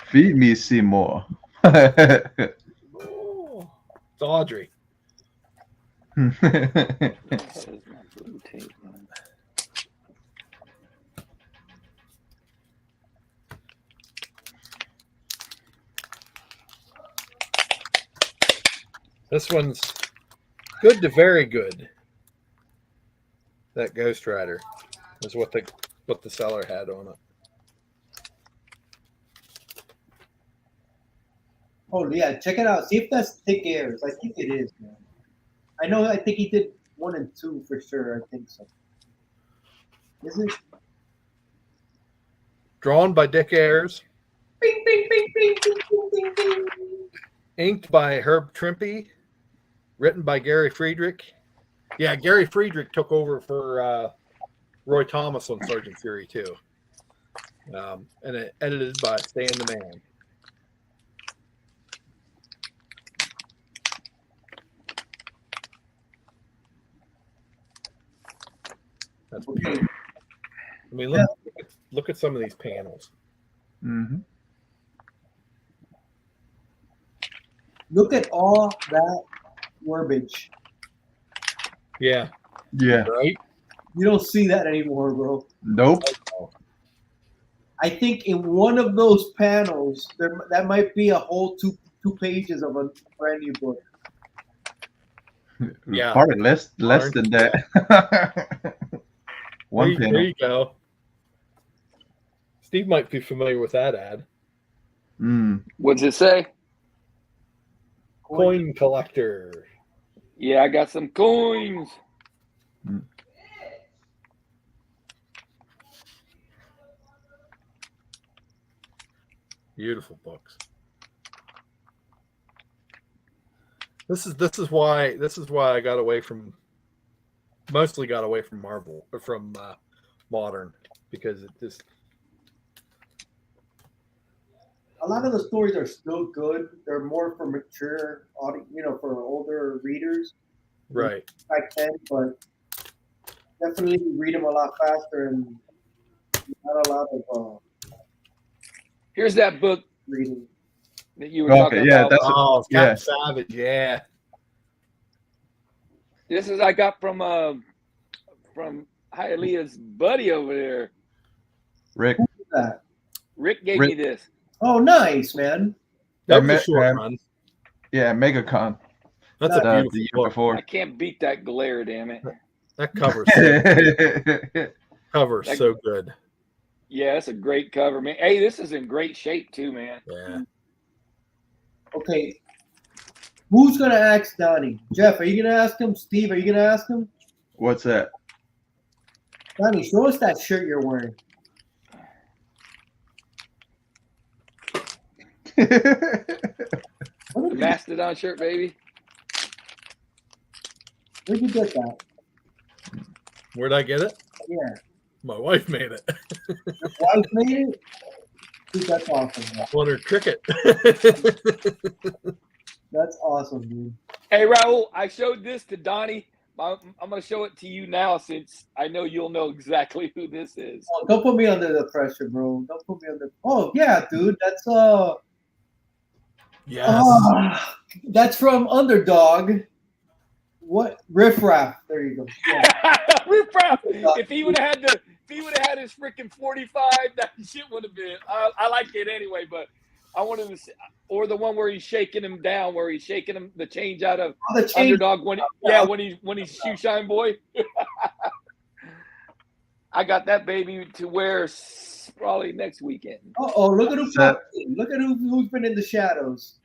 Feed me, Seymour. Oh, it's Audrey. This one's good to very good. That Ghost Rider is what the seller had on it. Oh yeah, check it out. See if that's Thick Airs. I think it is, man. I think he did 1 and 2 for sure. I think so. Is it? Drawn by Dick Ayers. Bing, bing, bing, bing, bing, bing, bing. Inked by Herb Trimpe. Written by Gary Friedrich. Yeah, Gary Friedrich took over for Roy Thomas on Sergeant Fury too. And it edited by Stan the Man. That's okay. I mean, look at some of these panels. Mm-hmm. Look at all that verbiage. Yeah. Yeah. Right? You don't see that anymore, bro. Nope. I think in one of those panels, that might be a whole two pages of a brand new book. Yeah. Probably less than that. One panel. There you go. Steve might be familiar with that ad. What's it say? Coin collector. Yeah, I got some coins. Beautiful books. This is why I got away from Marvel or from modern, because it just a lot of the stories are still good. They're more for mature audience, for older readers. Right. Back then, but definitely read them a lot faster and not a lot of Here's that book reading that you were talking about. That's Captain Savage. Yeah. This is I got from Hialeah's buddy over there. Rick. Who is that? Rick gave me this. Oh, nice, man. That was a short run. Yeah, MegaCon. That's a beautiful the year book. before. I can't beat that glare, damn it. That cover's so good. Yeah, it's a great cover, man. Hey, this is in great shape too, man. Yeah. Okay. Who's gonna ask Donnie? Jeff, are you gonna ask him? Steve, are you gonna ask him? What's that? Donnie, show us that shirt you're wearing. The Mastodon shirt, baby. Where'd you get that? Where'd I get it? Yeah. My wife made it. Your wife made it? Dude, that's awesome. Man. On her cricket. That's awesome, dude. Hey, Raul, I showed this to Donnie. I'm going to show it to you now since I know you'll know exactly who this is. Oh, don't put me under the pressure, bro. Don't put me under. Oh yeah, dude. That's Yes. That's from Underdog. What Riff Raff? There you go. Yeah. Riff Raff. If he would have had his freaking 45, that shit would have been. I like it anyway, but I wanted to see, or the one where he's shaking him down, where he's shaking him the change out of Underdog when he's Shoe Shine Boy. I got that baby to wear probably next weekend. Look at who's been in the shadows.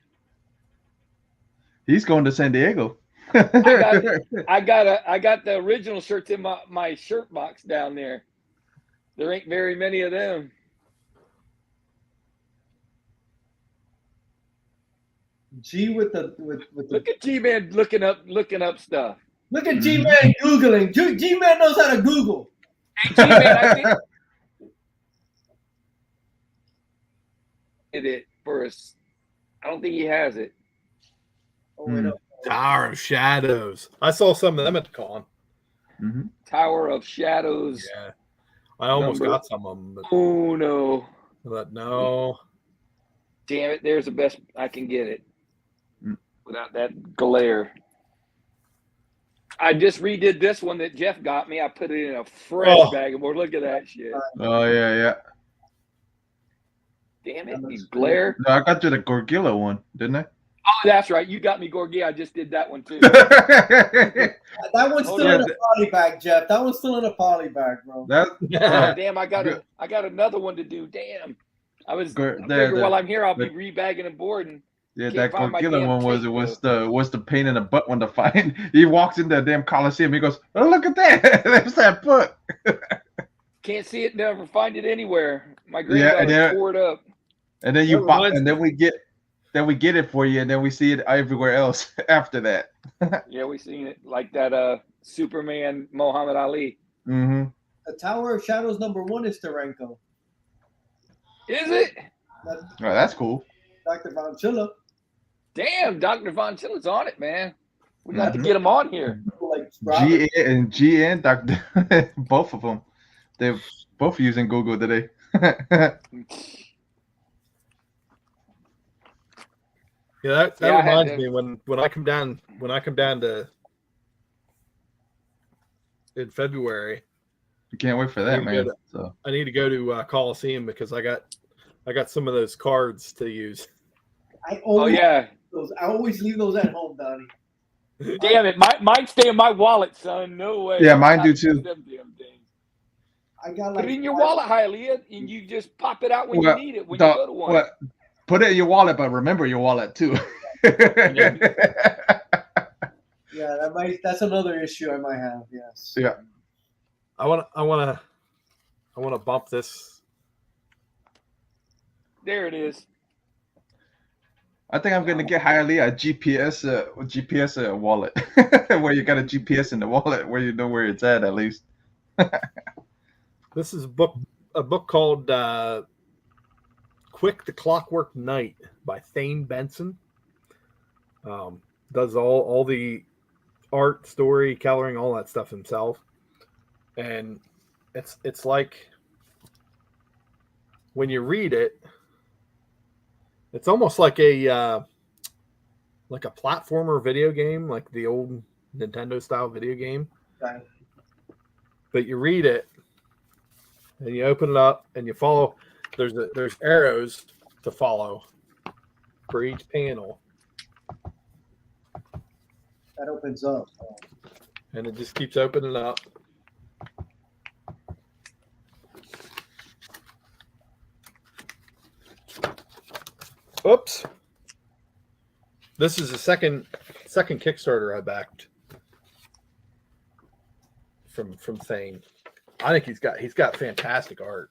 He's going to San Diego. I got the original shirts in my shirt box down there. There ain't very many of them. G with the look at G-Man looking up stuff. Look at G-Man Googling. G-Man knows how to Google. Hey, G-Man, I think it for us. I don't think he has it. Tower of Shadows. I saw some of them at the con. Tower of Shadows. Yeah. I almost got some of them. Oh, no. But no. Damn it. There's the best I can get it. Without that glare. I just redid this one that Jeff got me. I put it in a fresh bag of board. Look at that shit. Oh, yeah. Damn it. You glare. No, I got you the Gorgilla one, didn't I? Oh, that's right. You got me Gorgia. I just did that one too. That one's still in a poly bag, Jeff. That one's still in a poly bag, bro. Damn, I got another one to do. Damn. I figured while I'm here, I'll be rebagging and boarding. Yeah, that Gorgilla one was the pain in the butt one to find. He walks in the damn Coliseum. He goes, "Oh, look at that! There's that foot." Can't see it, never find it anywhere. My granddaughter tore it up. And then we get it for you, and then we see it everywhere else after that. Yeah, we seen it like that. Superman Muhammad Ali. The Tower of Shadows #1 is Steranko. Is it? That's cool. Dr. Von Chilla. Damn, Dr. Von Chilla's on it, man. We got to get him on here. G and Dr. Both of them. They're both using Google today. Yeah, that reminds me when I come down to in February. You can't wait for that, man. I need to go to Coliseum because I got some of those cards to use. I always leave those at home, Donnie. Damn it, mine stay in my wallet, son. No way. Yeah, mine do too. I got put it in your wallet, Hialeah, and you just pop it out when you need it. When you go to one. Put it in your wallet, but remember your wallet too. Yeah, that's another issue I might have. Yes. Yeah. I want to bump this. There it is. I think I'm gonna get Hialeah a GPS wallet where you got a GPS in the wallet where you know where it's at least. This is a book called Quick the Clockwork Knight by Thane Benson. Does all the art, story, coloring, all that stuff himself. And it's like when you read it, it's almost like a platformer video game, like the old Nintendo style video game. Okay. But you read it and you open it up and you follow. There's arrows to follow for each panel. That opens up. And it just keeps opening up. Oops. This is the second Kickstarter I backed from Thane. I think he's got fantastic art.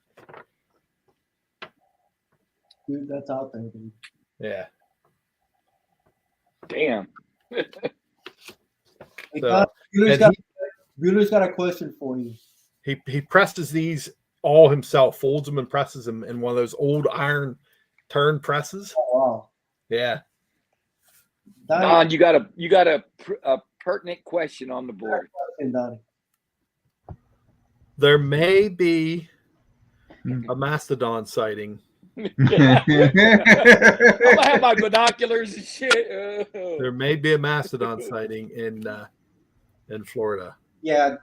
Dude, that's out there, dude. Yeah. Damn. Bueller's got a question for you. He presses these all himself, folds them and presses them in one of those old iron turn presses. Oh, wow. Yeah. Don, you got a pertinent question on the board. There may be a mastodon sighting. I'm gonna have my binoculars and shit. There may be a mastodon sighting in Florida. Yeah,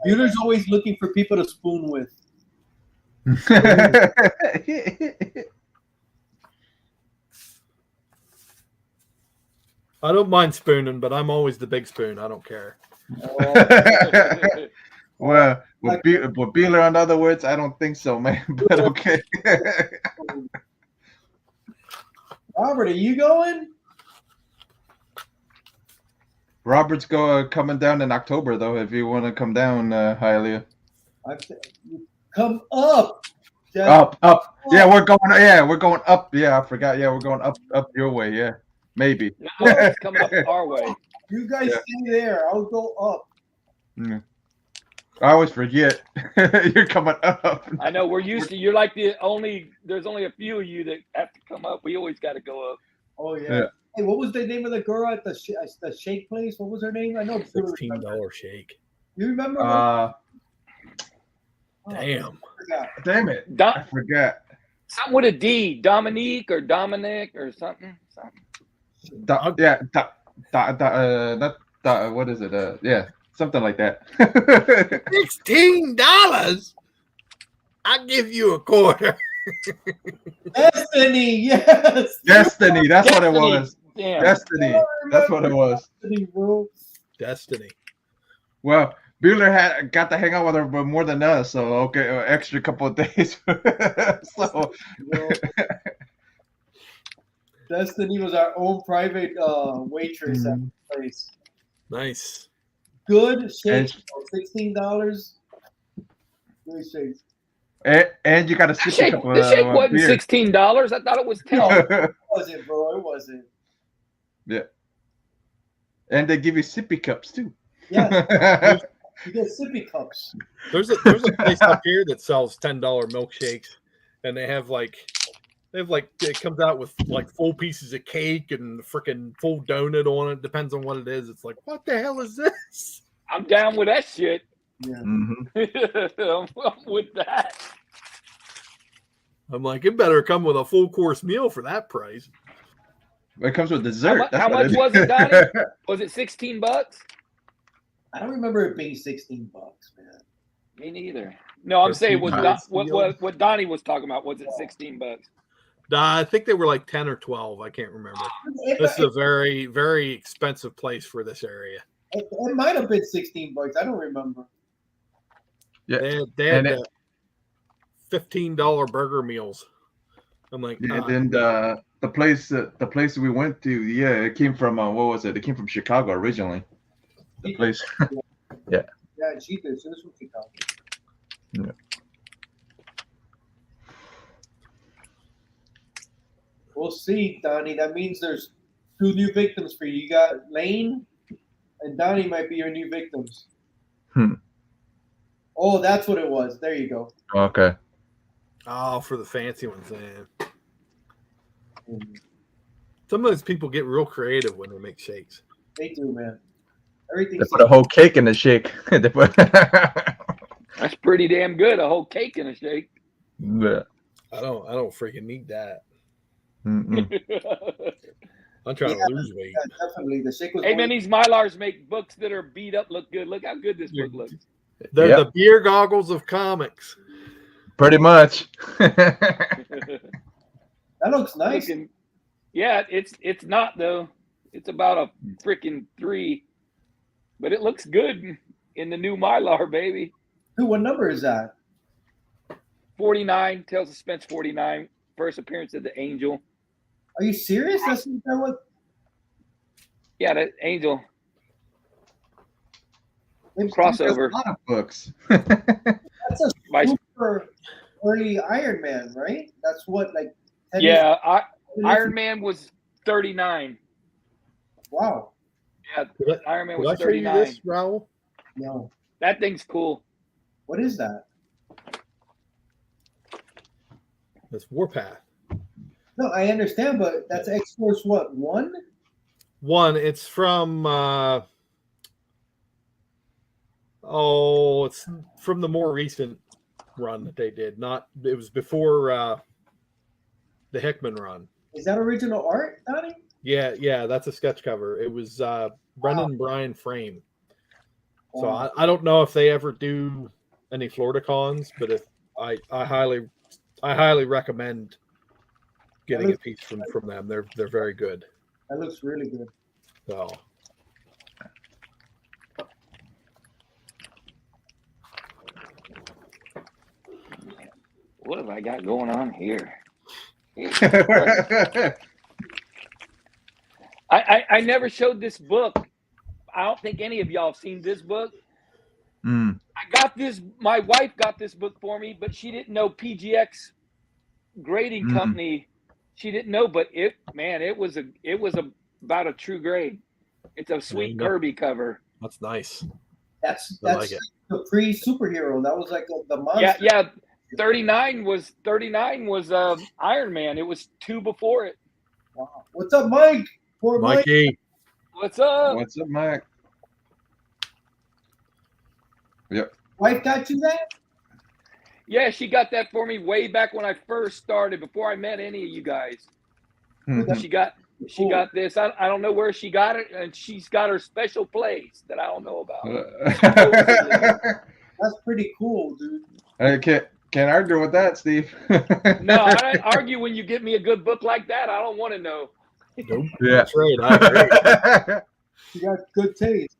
Bueller's always looking for people to spoon with. I don't mind spooning, but I'm always the big spoon. I don't care. Well, with Bueller, in other words, I don't think so, man. But okay. Robert, are you going? Robert's coming down in October, though. If you want to come down, Hialeah. Come up. Up. Yeah, we're going up. Yeah, I forgot. Yeah, we're going up your way. Yeah, maybe. No, it's coming up our way. You guys stay there. I'll go up. Yeah. I always forget. You're coming up. I know we're used to. You're like there's only a few of you that have to come up. We always got to go up. Oh yeah. Hey, what was the name of the girl at the shake place? What was her name? I know. $16 shake. You remember? Damn. Damn it. I forgot. Something with a D. Dominique or Dominic or something. What is it? Yeah. Something like that. $16? I'll give you a quarter. Destiny, yes. Destiny, that's what it was. Damn. Destiny, that's what it was. Destiny. Well, Bueller got to hang out with her more than us, so okay, extra couple of days. So Destiny was our own private waitress at the place. Nice. Good shake, $16. Good shakes. And you got to sip a couple of The shake wasn't beer. $16. I thought it was $10. No, it wasn't, bro. It wasn't. Yeah. And they give you sippy cups too. Yeah. You get sippy cups. There's a place up here that sells $10 milkshakes, and they have like it comes out with like full pieces of cake and freaking full donut on it. Depends on what it is. It's like, what the hell is this? I'm down with that shit. Yeah. I'm with that. I'm like, it better come with a full course meal for that price. It comes with dessert. How much was it, Donnie? Was it $16? I don't remember it being $16, man. Me neither. No, I'm saying what Donnie was talking about. Was it $16? I think they were like 10 or 12. I can't remember. This is a very, very expensive place for this area. It might have been $16. I don't remember. Yeah, they had $15 burger meals. I'm like, and the place we went to, it came from what was it? It came from Chicago originally. The place, yeah, she did. She was from Chicago. Yeah. We'll see, Donnie. That means there's 2 new victims for you. You got Lane, and Donnie might be your new victims. Oh, that's what it was. There you go. Okay. Oh, for the fancy ones, man. Some of those people get real creative when they make shakes. They do, man. Everything. They put a whole cake in the shake. That's pretty damn good. A whole cake in a shake. Yeah. I don't freaking need that. Mm-mm. I'm trying to lose weight. Yeah, definitely. The shake was. Hey man, these Mylars make books that are beat up look good. Look how good this book looks. They're the beer goggles of comics. Pretty much. That looks nice. Yeah, it's not though. It's about a freaking 3, but it looks good in the new Mylar, baby. Dude, what number is that? 49. Tales of Suspense 49. First appearance of the Angel. Are you serious? That's what. Yeah, that Angel. Crossover. A lot of books. That's a super early Iron Man, right? That's what, like. Yeah, Iron Man was 39. Wow. Yeah, Iron Man was 39. Did I show you this, Raul? No. That thing's cool. What is that? That's Warpath. No, I understand, but that's X-Force what, 1? one. It's from it's from the more recent run that they did. It was before the Hickman run. Is that original art, Donnie? Yeah, that's a sketch cover. It was Brendan and Brian Frame. So I don't know if they ever do any Florida cons, but if I highly recommend getting a piece from them. They're very good. That looks really good. So what have I got going on here? I never showed this book. I don't think any of y'all have seen this book. I got this. My wife got this book for me, but she didn't know PGX grading company. She didn't know, but it was about a true grade. It's a sweet Kirby cover. That's nice. That's like it. The pre-superhero. That was like the monster. Yeah. 39 was Iron Man. It was 2 before it. Wow. What's up, Mike? Poor Mikey. Mike. What's up? What's up, Mike? Yep. Wife got you that? Yeah, she got that for me way back when I first started, before I met any of you guys. She got this. I don't know where she got it, and she's got her special place that I don't know about. That's pretty cool, dude. I can't argue with that, Steve. No, I don't argue when you give me a good book like that. I don't want to know. Nope. Yeah. That's right. I agree. You got good taste.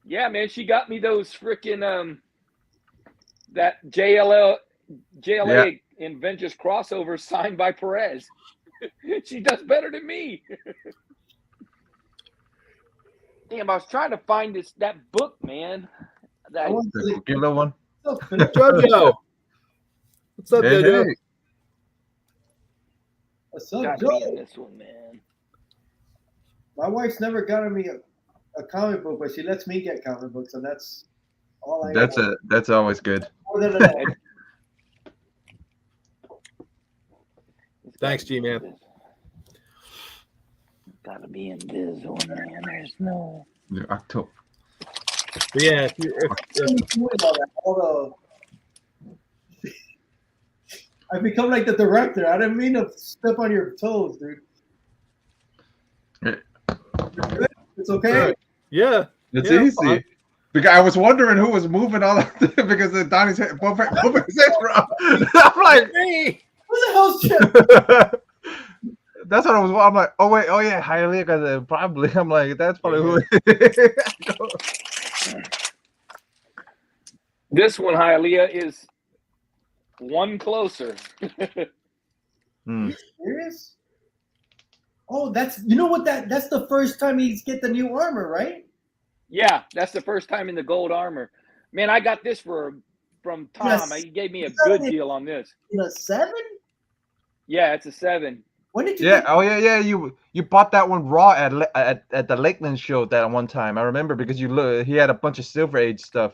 Yeah, man, she got me those freaking that JLA Avengers crossover signed by Perez. She does better than me. Damn, I was trying to find that book, man. The kilo one. Jojo. What's up, Jojo? Hey. What's up, Got Joe? me in this one, man. My wife's never gotten me a comic book, but she lets me get comic books, and that's all I know. That's always good. More than enough. Thanks, G-Man. Gotta be in this one, man. There's no. Yeah, October. But yeah, I become like the director. I didn't mean to step on your toes, dude. It's okay. Yeah. It's Yeah, easy. fine. Because I was wondering who was moving all that because of Donnie's head, both his head wrong. I'm like, Hey. Who the hell's Chip? that's what I was. I'm like, oh wait, oh yeah, Hialeah, because probably. I'm like, that's probably who. It is. This one, Hialeah, is one closer. Serious? Oh, that's that's the first time he's get the new armor, right? Yeah, that's the first time in the gold armor. Man, I got this from Tom. Yes. He gave me a good deal on this. In a 7? Yeah, it's a 7. When did you? Yeah. Oh yeah. You bought that one raw at the Lakeland show that one time. I remember because he had a bunch of Silver Age stuff.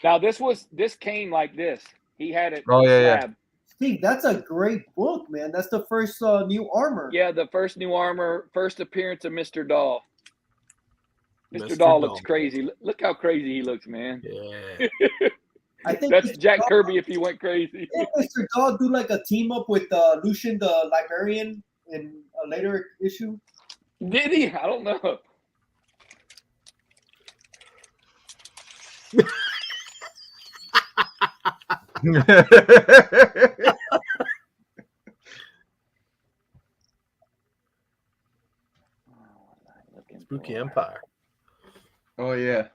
Now this came like this. He had it. Oh yeah. slab. Steve, that's a great book, man. That's the first new armor. Yeah, the first new armor, first appearance of Mr. Doll. Mr. Doll looks crazy. Look how crazy he looks, man. Yeah. I think That's Mr. Jack Doll, Kirby if he went crazy. Didn't Mr. Doll do like a team up with Lucian the Librarian in a later issue? Did he? I don't know. Spooky Empire. Oh yeah.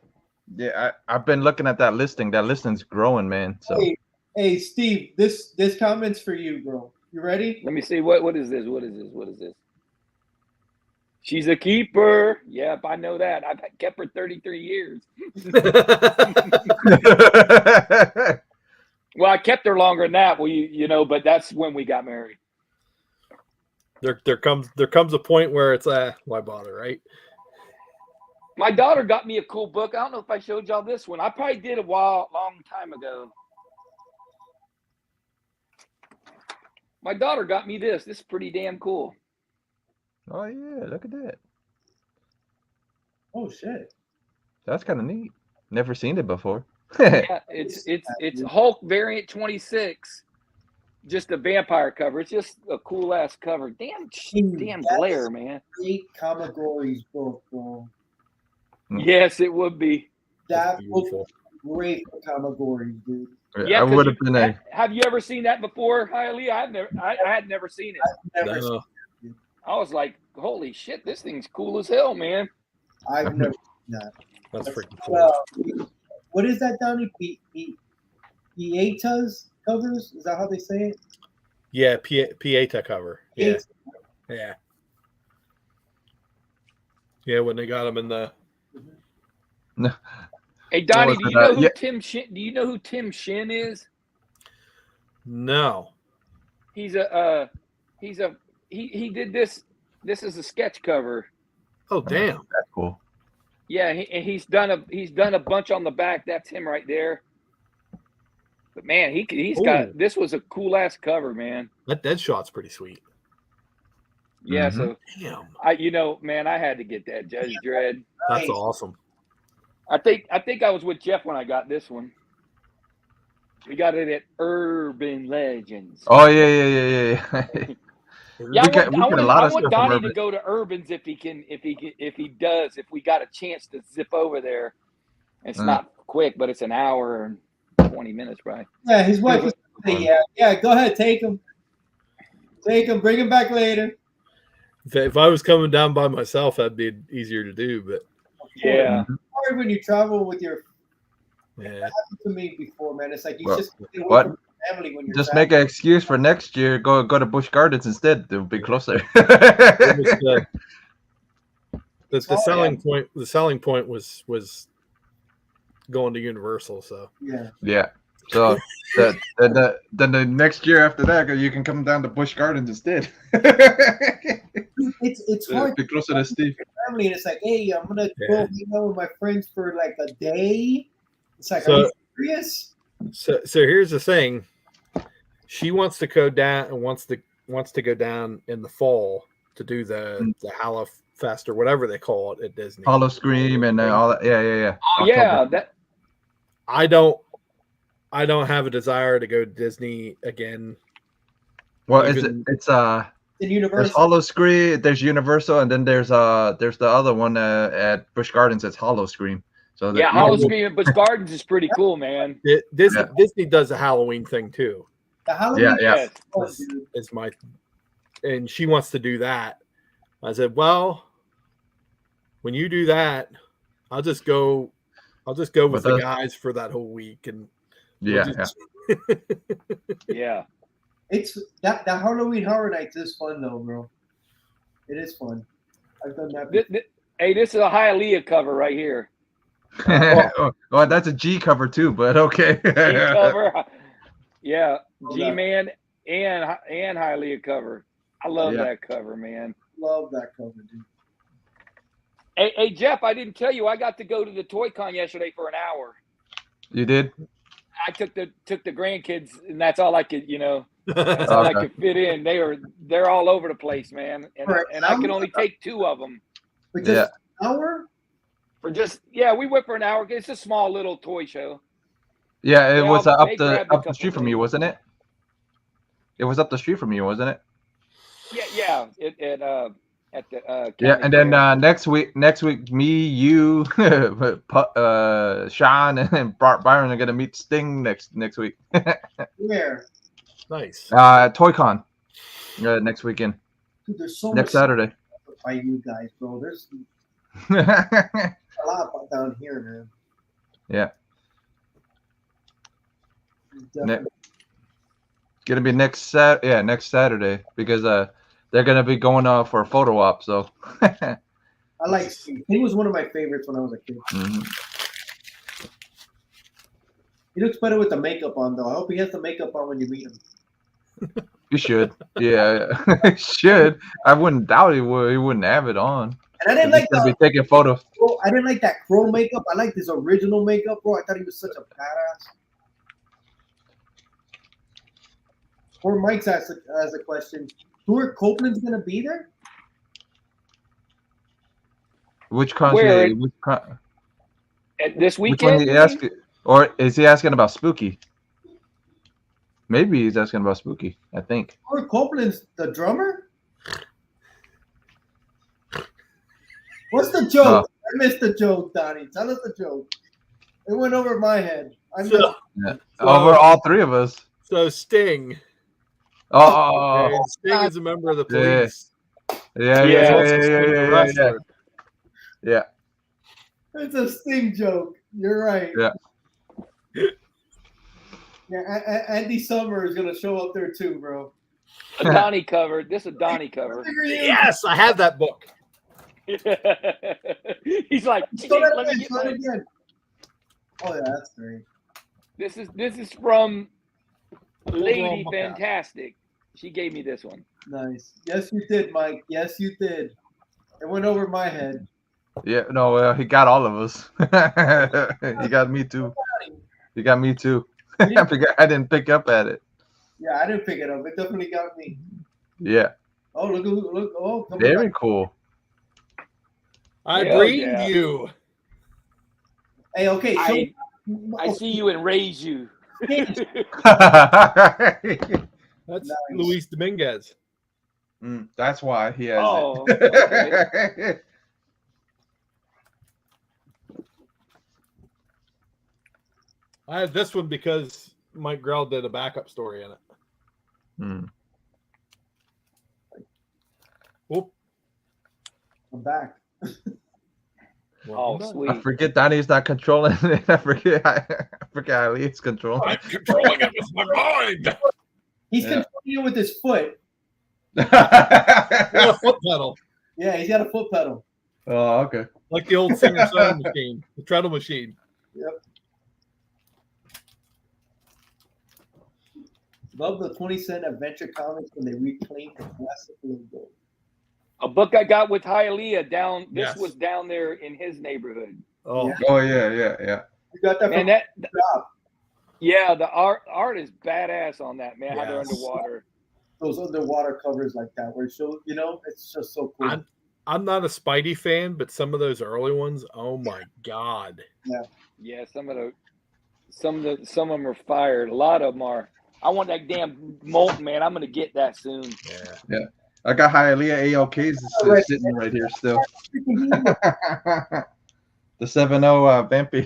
Yeah, I've been looking at that listing. That listing's growing, man. So Hey, Steve, this comment's for you, bro. You ready? Let me see. What is this? What is this? She's a keeper. Yep, I know that. I've kept her 33 years. Well, I kept her longer than that. Well, but that's when we got married. There comes a point where it's why bother, right? My daughter got me a cool book. I don't know if I showed y'all this one. I probably did long time ago. My daughter got me this. This is pretty damn cool. Oh yeah, look at that. Oh shit. That's kind of neat. Never seen it before. Yeah, it's Hulk variant 26. Just a vampire cover. It's just a cool ass cover. Damn glare, man. Great Kamagories book, bro. Yes, it would be. That book great for Kamagories, dude. Yeah, I would have been Have you ever seen that before, Hialeah? I had never seen it. I've never seen it. I was like, holy shit, this thing's cool as hell, man. I've never seen that. That's freaking cool. What is that, Donnie? Pieta's covers? Is that how they say it? Yeah, Pieta cover. Yeah. Yeah. Yeah, when they got them in the. No. Hey Donnie, do you know who Tim Shin? Do you know who Tim Shin is? No. He did this. This is a sketch cover. Oh damn, that's cool. Yeah, he's done a bunch on the back. That's him right there. But man, he's got this was a cool ass cover, man. That dead shot's pretty sweet. Yeah, so damn. I had to get that Judge Dredd. That's awesome. I think I was with Jeff when I got this one. We got it at Urban Legends. Oh yeah. Yeah, I want Donnie to go to Urban's if we got a chance to zip over there. It's not quick, but it's an hour and 20 minutes, probably. Yeah, his wife was yeah, go ahead, take him. Bring him back later. If I was coming down by myself, that'd be easier to do, but yeah. It's hard when you travel with your happened to me before, man. It's like you just what? Family when you're just traveling. make an excuse for next year. Go to Busch Gardens instead. It'll be closer. the selling point was going to Universal. So yeah. So then the next year after that, you can come down to Busch Gardens instead. It's hard. Be closer to Steve. Family, and it's like, hey, I'm gonna go hang out with my friends for like a day. It's like, are you serious? So here's the thing. She wants to go down and wants to go down in the fall to do the Hallowfest or whatever they call it at Disney. Hollow Scream and all that. Yeah. Oh yeah, that. I don't have a desire to go to Disney again. Well, it's in Universal. There's Hollow Scream, there's Universal, and then there's the other one at Busch Gardens. It's Hollow Scream. So Hollow Scream at Busch Gardens is pretty cool, man. Disney does a Halloween thing too. The Halloween is my, and she wants to do that. I said, well, when you do that, I'll just go with the guys for that whole week, and yeah. It's that Halloween Horror Nights is fun though, bro. It is fun. I've done that. Hey, this is a Hialeah cover right here. Well, that's a G cover too, but okay. G cover, yeah, G-Man and Hialeah cover. I love that cover, man. Love that cover, dude. Hey, Jeff, I didn't tell you I got to go to the Toy Con yesterday for an hour. You did? I took the grandkids, and that's all I could, that's all I could fit in. They're all over the place, man, and I could only take 2 of them. For just an hour? We went for an hour. It's a small little toy show. Yeah, it was up the street from you, wasn't it? It was up the street from you, wasn't it? Yeah. At the and then next week, me, you, Sean, and Byron are gonna meet Sting next week. Where? Nice. Toy Con. Next weekend. Dude, there's so next Saturday. By you guys, bro. There's a lot down here, man. Yeah. Gonna be next Saturday because they're gonna be going for a photo op. So I like Steve. He was one of my favorites when I was a kid. Mm-hmm. He looks better with the makeup on, though. I hope he has the makeup on when you meet him. You should. Yeah, should. I wouldn't doubt he would. He wouldn't have it on. And I didn't like be taking photos. Bro, I didn't like that crow makeup. I liked his original makeup, bro. I thought he was such a badass. Or Mike's asked a question. Stuart Copeland's gonna be there? Which country? Where? Which This Which weekend? one he asking? Or is he asking about Spooky? Maybe he's asking about Spooky. I think. Or Copeland's the drummer. What's the joke? I missed the joke, Donnie. Tell us the joke. It went over my head. Over all three of us. So Sting. Oh, And Sting is a member of the police. Yeah. It's a Sting joke. You're right. Yeah. Yeah, Andy Summer is gonna show up there too, bro. A Donnie cover. This is a Donnie cover. Yes, I have that book. He's like, let me get mine. Again. Oh yeah, that's great. This is from Lady Fantastic. She gave me this one. Nice. Yes, you did, Mike. Yes, you did. It went over my head. Yeah, no, he got all of us. He got me too. He got me too. I didn't pick up at it. Yeah, I didn't pick it up. It definitely got me. Yeah. Oh, look. Oh, very cool. I dreamed you. Hey, okay. So, I see you and raise you. That's nice. Luis Dominguez. That's why he has it. Okay. I have this one because Mike Grell did a backup story in it. Whoop. I'm back. Oh, sweet. I forget Donnie's not controlling it. I forget Ali's controlling it. I'm controlling it with my mind. He's controlling it with his foot. A foot pedal. Yeah, he's got a foot pedal. Oh, okay. Like the old singer-songwriter machine, the treadle machine. Yep. Love the 20-cent adventure comics when they reclaimed the classic logo. A book I got with Hialeah down. This was down there in his neighborhood. Oh, yeah. You got that? And yeah, the art is badass on that, man. How they're underwater. Those underwater covers like that, where it shows, it's just so cool. I'm not a Spidey fan, but some of those early ones, oh my god. Yeah, some of them are fired. A lot of them are. I want that damn Molten, man. I'm gonna get that soon. Yeah. I got Hialeah AOKs sitting right here still. The 7-0 Vampy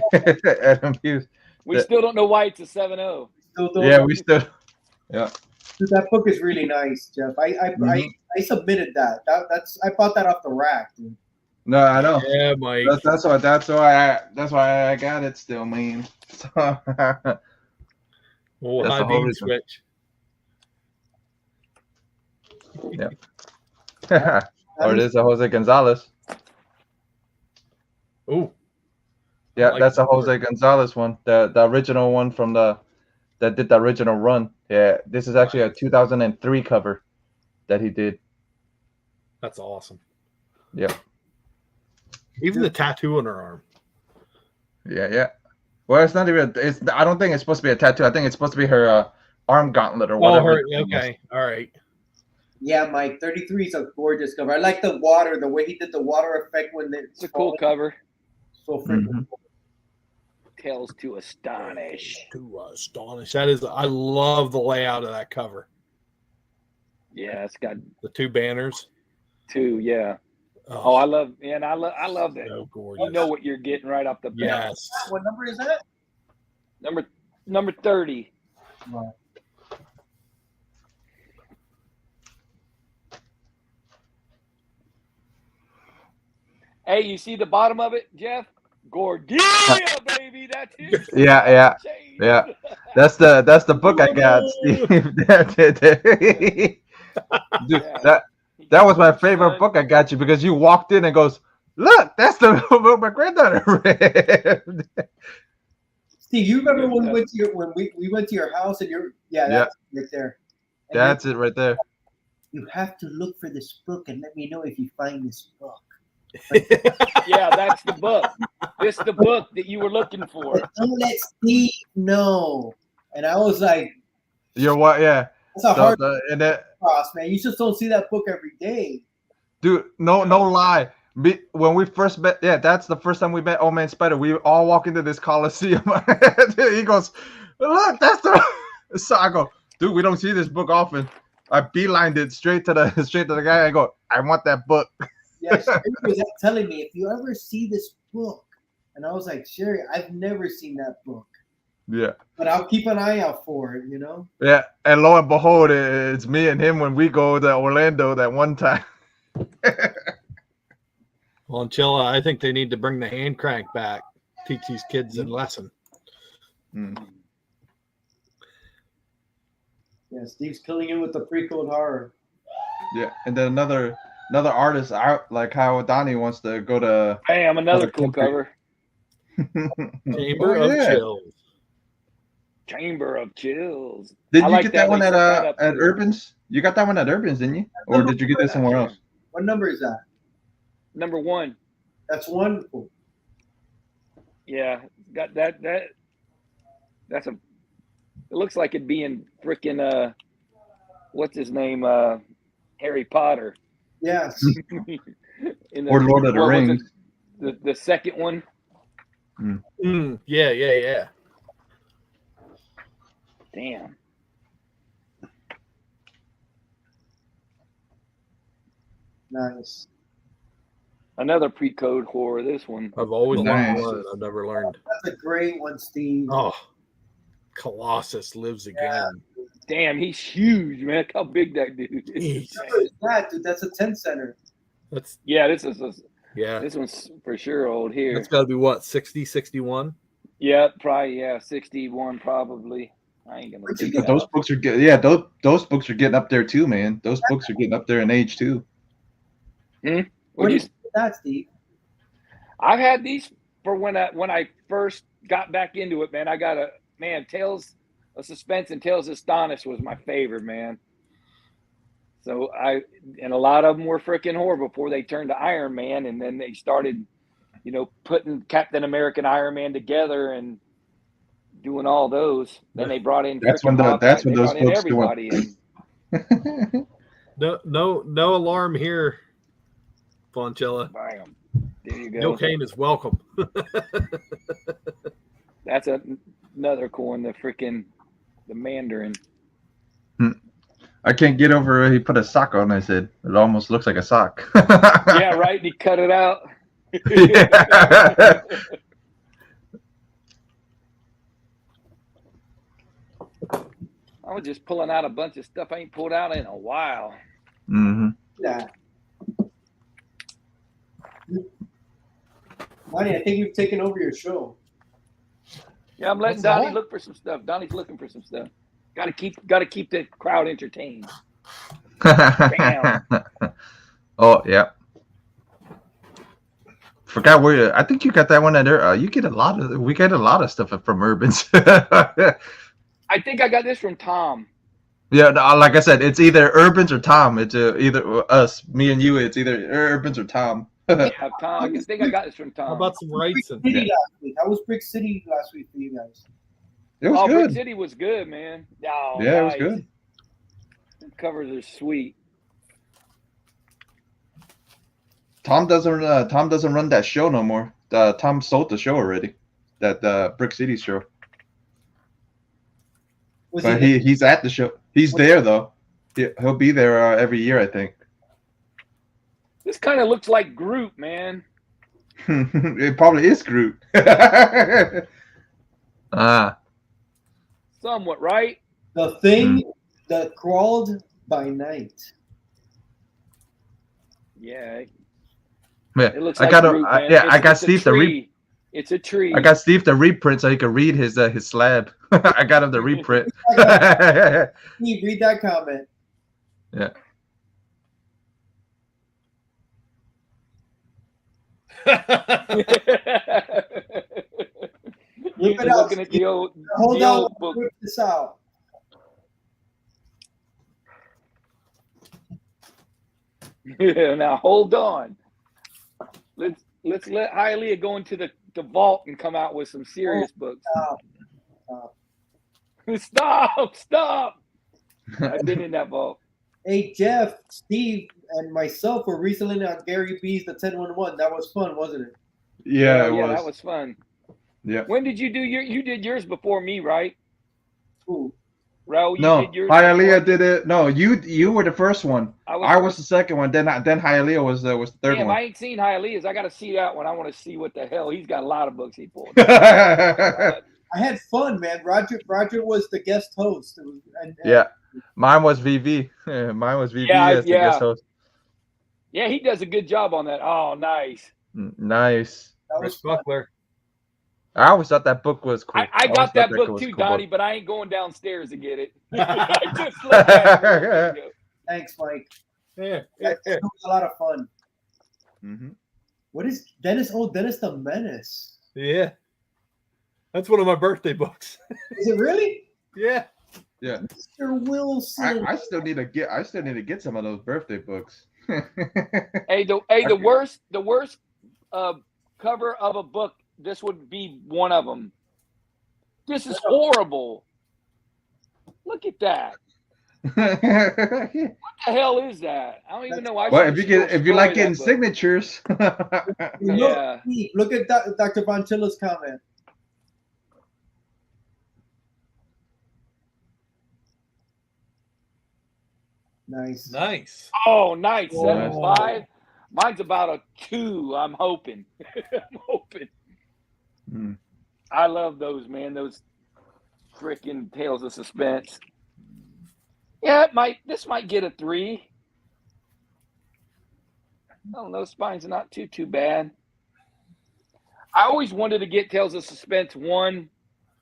Adam Hughes. We still don't know why it's a 7-0. We still. Yeah. Dude, that book is really nice, Jeff. I submitted that. I bought that off the rack, dude. No, I know. Yeah, Mike. That's why I got it still, man. Well, high beam switch. Yeah. Or it is a Jose Gonzalez. Oh. Yeah, that's a Jose Gonzalez one. The original one from that did the original run. Yeah, this is actually a 2003 cover that he did. That's awesome. Yeah. Even the tattoo on her arm. Yeah. Well, it's not even. I don't think it's supposed to be a tattoo. I think it's supposed to be her arm gauntlet or whatever. Oh, okay. All right. Yeah, Mike. 33 is a gorgeous cover. I like the water, the way he did the water effect when it's a cool cover. So freaking cool. Tales to Astonish. That is. I love the layout of that cover. Yeah, it's got the two banners. Yeah. Oh, I love that. So gorgeous. You know what you're getting right off the bat. Yes. What number is that? Number 30. Wow. Hey, you see the bottom of it, Jeff? Gorgia, baby. That's it. Yeah. That's the book I got, Steve. Dude, that was my favorite book I got you because you walked in and goes, look, that's the book my granddaughter read. Steve, you remember when we went to your house and that's right there. And that's it right there. You have to look for this book and let me know if you find this book. Yeah, that's the book. This is the book that you were looking for. Don't let Steve know. And I was like, "You're what? Yeah, that's a hard cross, man. You just don't see that book every day." Dude, no lie. When we first met, yeah, that's the first time we met Old Man Spider. We all walk into this Coliseum. He goes, "Look, that's the." So I go, "Dude, we don't see this book often." I beelined it straight to the guy. I go, "I want that book." Yeah, Sherry was telling me, if you ever see this book, and I was like, Sherry, I've never seen that book. Yeah. But I'll keep an eye out for it, you know? Yeah, and lo and behold, it's me and him when we go to Orlando that one time. Well, Chilla, I think they need to bring the hand crank back. Teach these kids a lesson. Yeah, Steve's killing it with the pre-code horror. Yeah, and then another artist out, like how Donnie wants to go to. Bam, another cool cover. Chamber of Chills. Chamber of Chills. Did you get that one at Urban's? You got that one at Urban's, didn't you? Or did you get this somewhere else? What number is that? Number 1. That's wonderful. Yeah, got that. That's a. It looks like it'd be in freaking what's his name? Harry Potter. Yes. Or Lord of the Rings. The second one. Yeah. Damn. Nice. Another pre-code horror. This one. I've always wanted to learn. I've never learned. That's a great one, Steve. Oh, Colossus lives again. Damn, he's huge, man. Look how big that dude is. Dude, that's a 10 center. That's this one's for sure old here. That's got to be what, 60, 61? Yeah, probably 61 probably. I ain't gonna take that. Those books are good. Yeah, those books are getting up there too, man. Those books are getting up there in age too. What do you think of that, Steve? I've had these for when I first got back into it, man. I got Tales of Suspense and Tales of Astonish was my favorite, man. So and a lot of them were freaking horror before they turned to Iron Man, and then they started, putting Captain America and Iron Man together and doing all those. Then they brought in that's when those books everybody in. No alarm here, Fonchella. Bam. There you go. No Kane is welcome. That's another cool one, the Mandarin. I can't get over he put a sock on his head. It almost looks like a sock. Yeah, right. And he cut it out. Yeah. I was just pulling out a bunch of stuff I ain't pulled out in a while. Mm-hmm. Yeah. Donnie, I think you've taken over your show. Yeah, I'm letting Donnie look for some stuff. Donnie's looking for some stuff. Got to keep the crowd entertained. Bam. Oh yeah. Forgot where. I think you got that one at. We get a lot of stuff from Urban's. I think I got this from Tom. Yeah, like I said, it's either Urban's or Tom. It's either us, me and you. It's either Urban's or Tom. Yeah, Tom. I think I got this from Tom. How about some rights? How was Brick City last week for you guys? It was good. Brick City was good, man. Oh, yeah, nice. It was good. The covers are sweet. Tom doesn't run that show no more. Tom sold the show already. That Brick City show. But he's at the show. He's there though. He'll be there every year, I think. This kind of looks like Groot, man. It probably is Groot. Somewhat, right? The thing that crawled by night. Yeah. It looks like Groot, man. I got Steve to read. It's a tree. I got Steve to reprint so he could read his slab. I got him to reprint. Steve, read that comment. Yeah. Look it up. Looking at the old, Hold on, put this out. Yeah, now hold on. Let's let Hialeah go into the vault and come out with some serious books. Stop! I've been in that vault. Hey, Jeff, Steve, and myself were recently on Gary B's The 1011. That was fun, wasn't it? Yeah, it was. That was fun. Yeah. When did you do you did yours before me, right? Ooh. Raul, you No, did yours. Hialeah did it. No, you were the first one. I was the second one. Then Hialeah was the third Damn, one. I ain't seen Hialeah's. I got to see that one. I want to see what the hell he's got. A lot of books he pulled. I had fun, man. Roger was the guest host. Yeah, mine was VV. Mine was VV as the guest host. Yeah, he does a good job on that. Oh, nice. Nice. That was Buckler. I always thought that book was cool. I got that book too, Donnie, but I ain't going downstairs to get it. I just looked at it. Thanks, Mike. Yeah. That was a lot of fun. Mm-hmm. What is Dennis? Oh, Dennis the Menace. Yeah. That's one of my birthday books. Is it really? Yeah. Yeah. Mr. Wilson. I still need to get some of those birthday books. The worst cover of a book. This would be one of them. This is horrible. Look at that. What the hell is that? I don't even know. Well, if you like getting signatures. Look at Dr. Von Chilla's comment. Nice. Oh, nice. 7.5. Mine's about a 2. I'm hoping. I love those, man. Those freaking Tales of Suspense. Yeah, this might get a 3. I don't know. Spine's not too bad. I always wanted to get Tales of Suspense 1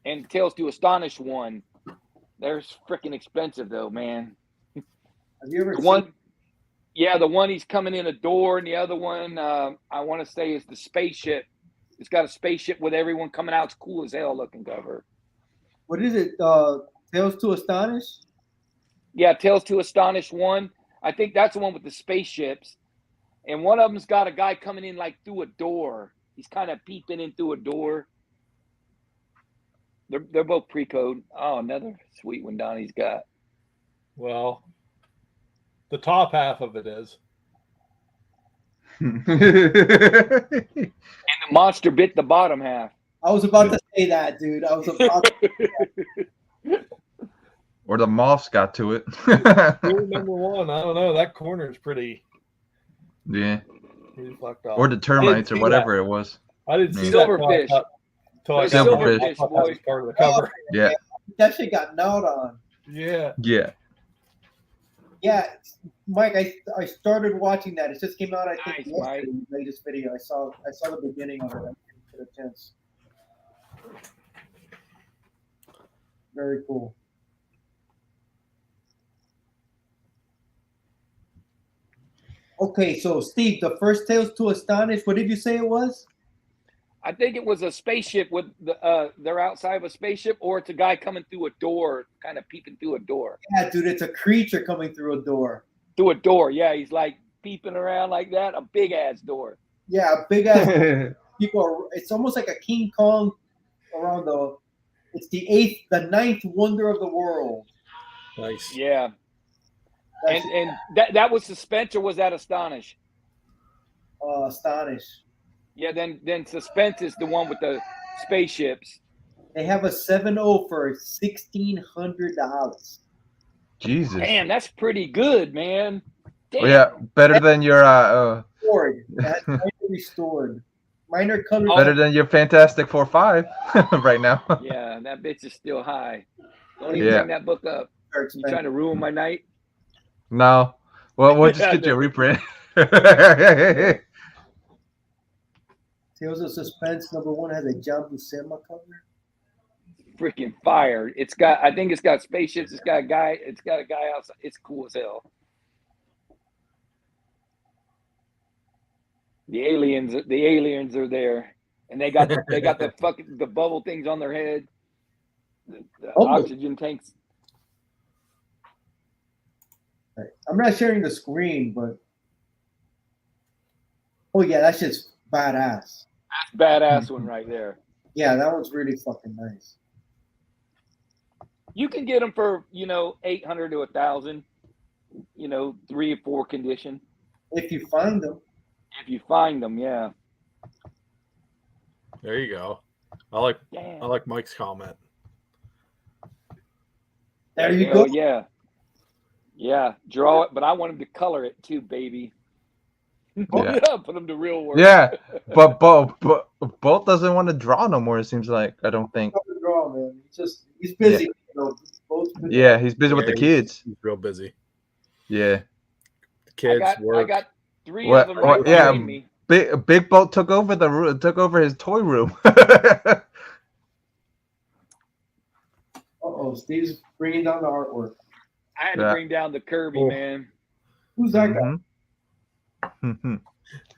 and Tales to Astonish 1. They're freaking expensive though, man. Have you ever seen one? Yeah, the one he's coming in a door, and the other one I want to say is the spaceship. It's got a spaceship with everyone coming out. It's cool as hell looking cover. What is it? Tales to Astonish? Yeah, Tales to Astonish 1. I think that's the one with the spaceships. And one of them's got a guy coming in like through a door. He's kind of peeping in through a door. They're both pre-code. Oh, another sweet one Donnie's got. Well, the top half of it is. And the monster bit the bottom half. I was about to say that, dude. I was about to Or the moths got to it. Number 1. I don't know. That corner is pretty. Yeah. Pretty fucked up. Or the termites or whatever it was. I didn't see Silverfish. that. Silverfish, boy. Part of the cover. Yeah. That shit got gnawed on. Yeah. Yeah. Yeah, Mike, I started watching that. It just came out, I think, Nice, Mike. yesterday, the latest video. I saw the beginning of it. I didn't get a chance. Very cool. Okay, so Steve, the first Tales to Astonish, what did you say it was? I think it was a spaceship with they're outside of a spaceship, or it's a guy coming through a door, kind of peeping through a door. Yeah, dude, it's a creature coming through a door. Through a door, yeah. He's like peeping around like that, a big ass door. Yeah, a big ass. It's almost like a King Kong around it's the 9th wonder of the world. Nice. Yeah. And that was Suspense, or was that Astonish? Astonish. Yeah, then Suspense is the one with the spaceships. They have a 7.0 for $1,600. Jesus. Damn, that's pretty good, man. Damn. Oh, yeah, better than your Restored. That's restored. Minor color. better than your Fantastic 4.5 right now. Yeah, that bitch is still high. Don't even bring that book up. You trying to ruin my night? No. Well, we'll just get you a reprint. Tales of Suspense #1 has a John Buscema cover. Freaking fire! I think it's got spaceships. It's got a guy outside. It's cool as hell. The aliens are there, and they got the fucking the bubble things on their head. The oxygen tanks. I'm not sharing the screen, but oh yeah, that's just badass. That's badass one right there. Yeah, that one's really fucking nice. You can get them for $800 to $1,000. 3 or 4 condition. If you find them. If you find them, yeah. There you go. I like Mike's comment. There you go. Yeah. Yeah. Draw it, but I want him to color it too, baby. Yeah. Put him to real work. Yeah, but Bolt doesn't want to draw no more. It seems like I don't think. Draw, man. He's busy. Yeah, Busy. yeah, he's busy with the kids. He's real busy. Yeah, The kids I got 3 of them right behind me. Big Bolt took over his toy room. Steve's bringing down the artwork. I had to bring down the Kirby, man. Who's that guy?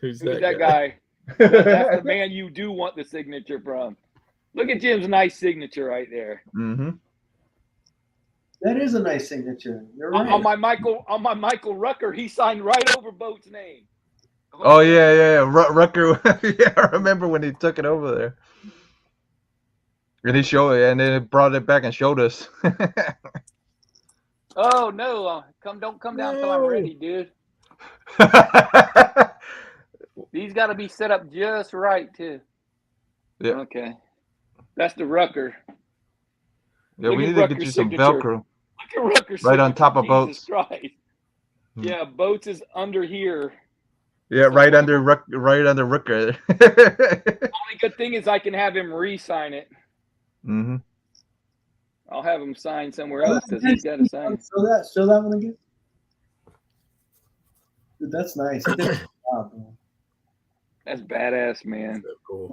Who's that guy? That's the man you do want the signature from. Look at Jim's nice signature right there. Mm-hmm. That is a nice signature. You're right. On my Michael Rucker, he signed right over Boat's name. Oh yeah. Rucker. Yeah, I remember when he took it over there. And he showed it, and then he brought it back and showed us. Oh no! Don't come down until I'm ready, dude. These got to be set up just right too. Yeah. Okay. That's the Rucker. Yeah, we need to get you some Velcro. Look at Rucker's right on top of Boats. Yeah, Boats is under here. Yeah, right under Rucker. Only good thing is I can have him re-sign it. Mm-hmm. I'll have him sign somewhere else because he's got to sign. Show that one again. Dude, that's nice. That's badass, man. So cool.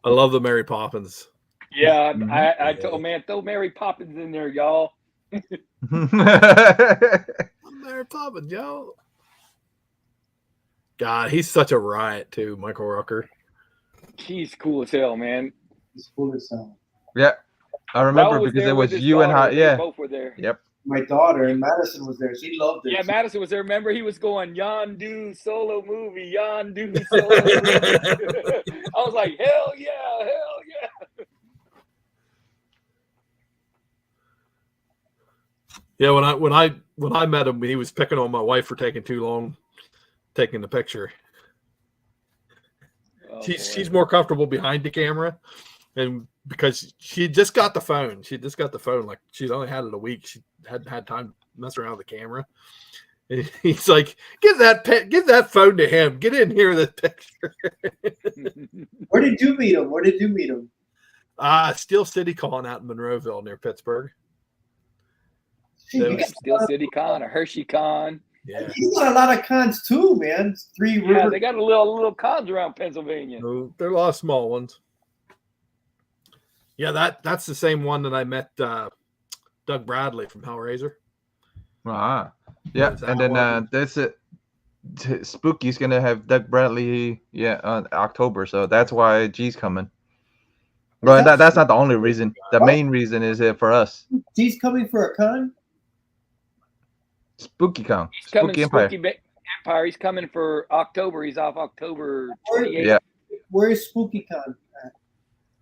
I love the Mary Poppins. Yeah, I told throw Mary Poppins in there, y'all. Mary Poppins, y'all. God, he's such a riot too, Michael Rucker. He's cool as hell, man. He's cool as hell. Yeah, I remember because it was you and her. Yeah, both were there. Yep. My daughter and Madison was there. She loved it. Yeah, Madison was there. Remember, he was going Yondu solo movie, Yondu solo movie. I was like, hell yeah. Yeah, when I met him, he was picking on my wife for taking too long taking the picture. Oh, she's more comfortable behind the camera, and because she just got the phone, like she's only had it a week. She hadn't had time to mess around with the camera. And he's like, give that phone to him. Get in here with the picture. Where did you meet him? Steel City Con out in Monroeville near Pittsburgh. Steel City Con or Hershey Con. Yeah, you got a lot of cons too, man. Yeah, they got a little cons around Pennsylvania. No, there are a lot of small ones. Yeah, that's the same one that I met Doug Bradley from Hellraiser. Yeah, and then that's it. Spooky's gonna have Doug Bradley, on October, so that's why G's coming. Well, that's not the only reason. The main reason is for us. G's coming for a con. Spooky Con. He's coming. Spooky Empire. Empire. He's coming for October. He's off October 28th. Yeah. Where is Spooky Con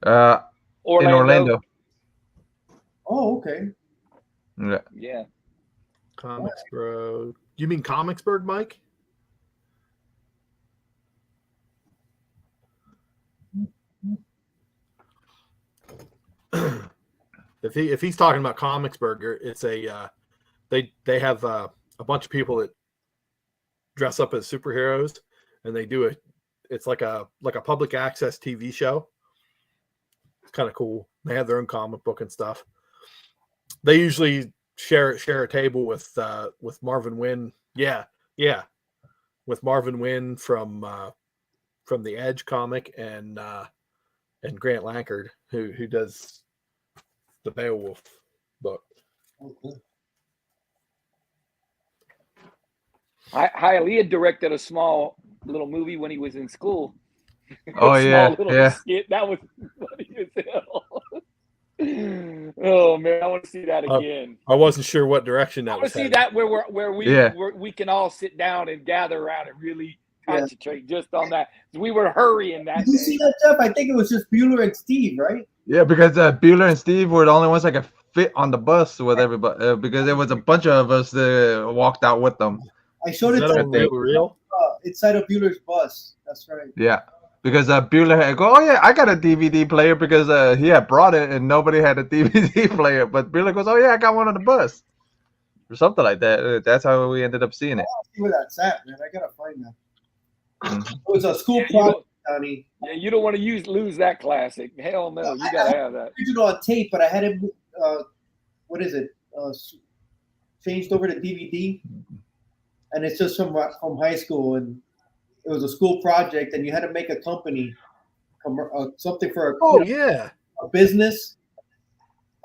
at? In Orlando. Oh, okay. Yeah. Comicsburg. You mean Comicsburg, Mike? If he's talking about Comicsburg, it's a they have a bunch of people that dress up as superheroes, and they do it's like a public access TV show. It's kind of cool. They have their own comic book and stuff. They usually share a table with Marvin Wynn. Yeah, with Marvin Wynn from the Edge comic and Grant Lankard who does the Beowulf book. Okay. Hialeah directed a small little movie when he was in school. Oh yeah. Skit. That was funny as hell. Oh man, I want to see that again. I wasn't sure what direction that was. I want to see that where we can all sit down and gather around and really concentrate just on that. We were hurrying that. Did you see that, Jeff? I think it was just Bueller and Steve, right? Yeah, because Bueller and Steve were the only ones that could fit on the bus with everybody because there was a bunch of us that walked out with them. I showed it to real. Inside of Bueller's bus. That's right. Yeah, because Bueller had go. Oh yeah, I got a DVD player because he had brought it and nobody had a DVD player. But Bueller goes, oh yeah, I got one on the bus, or something like that. That's how we ended up seeing it. I see where that's at, man. I gotta find that. Mm-hmm. It was a school project, Johnny. Yeah, you don't want to lose that classic. Hell no, you gotta have that. Original on tape, but I had it. What is it? Changed over to DVD, and it's just from high school, and it was a school project, and you had to make a company, something for a business,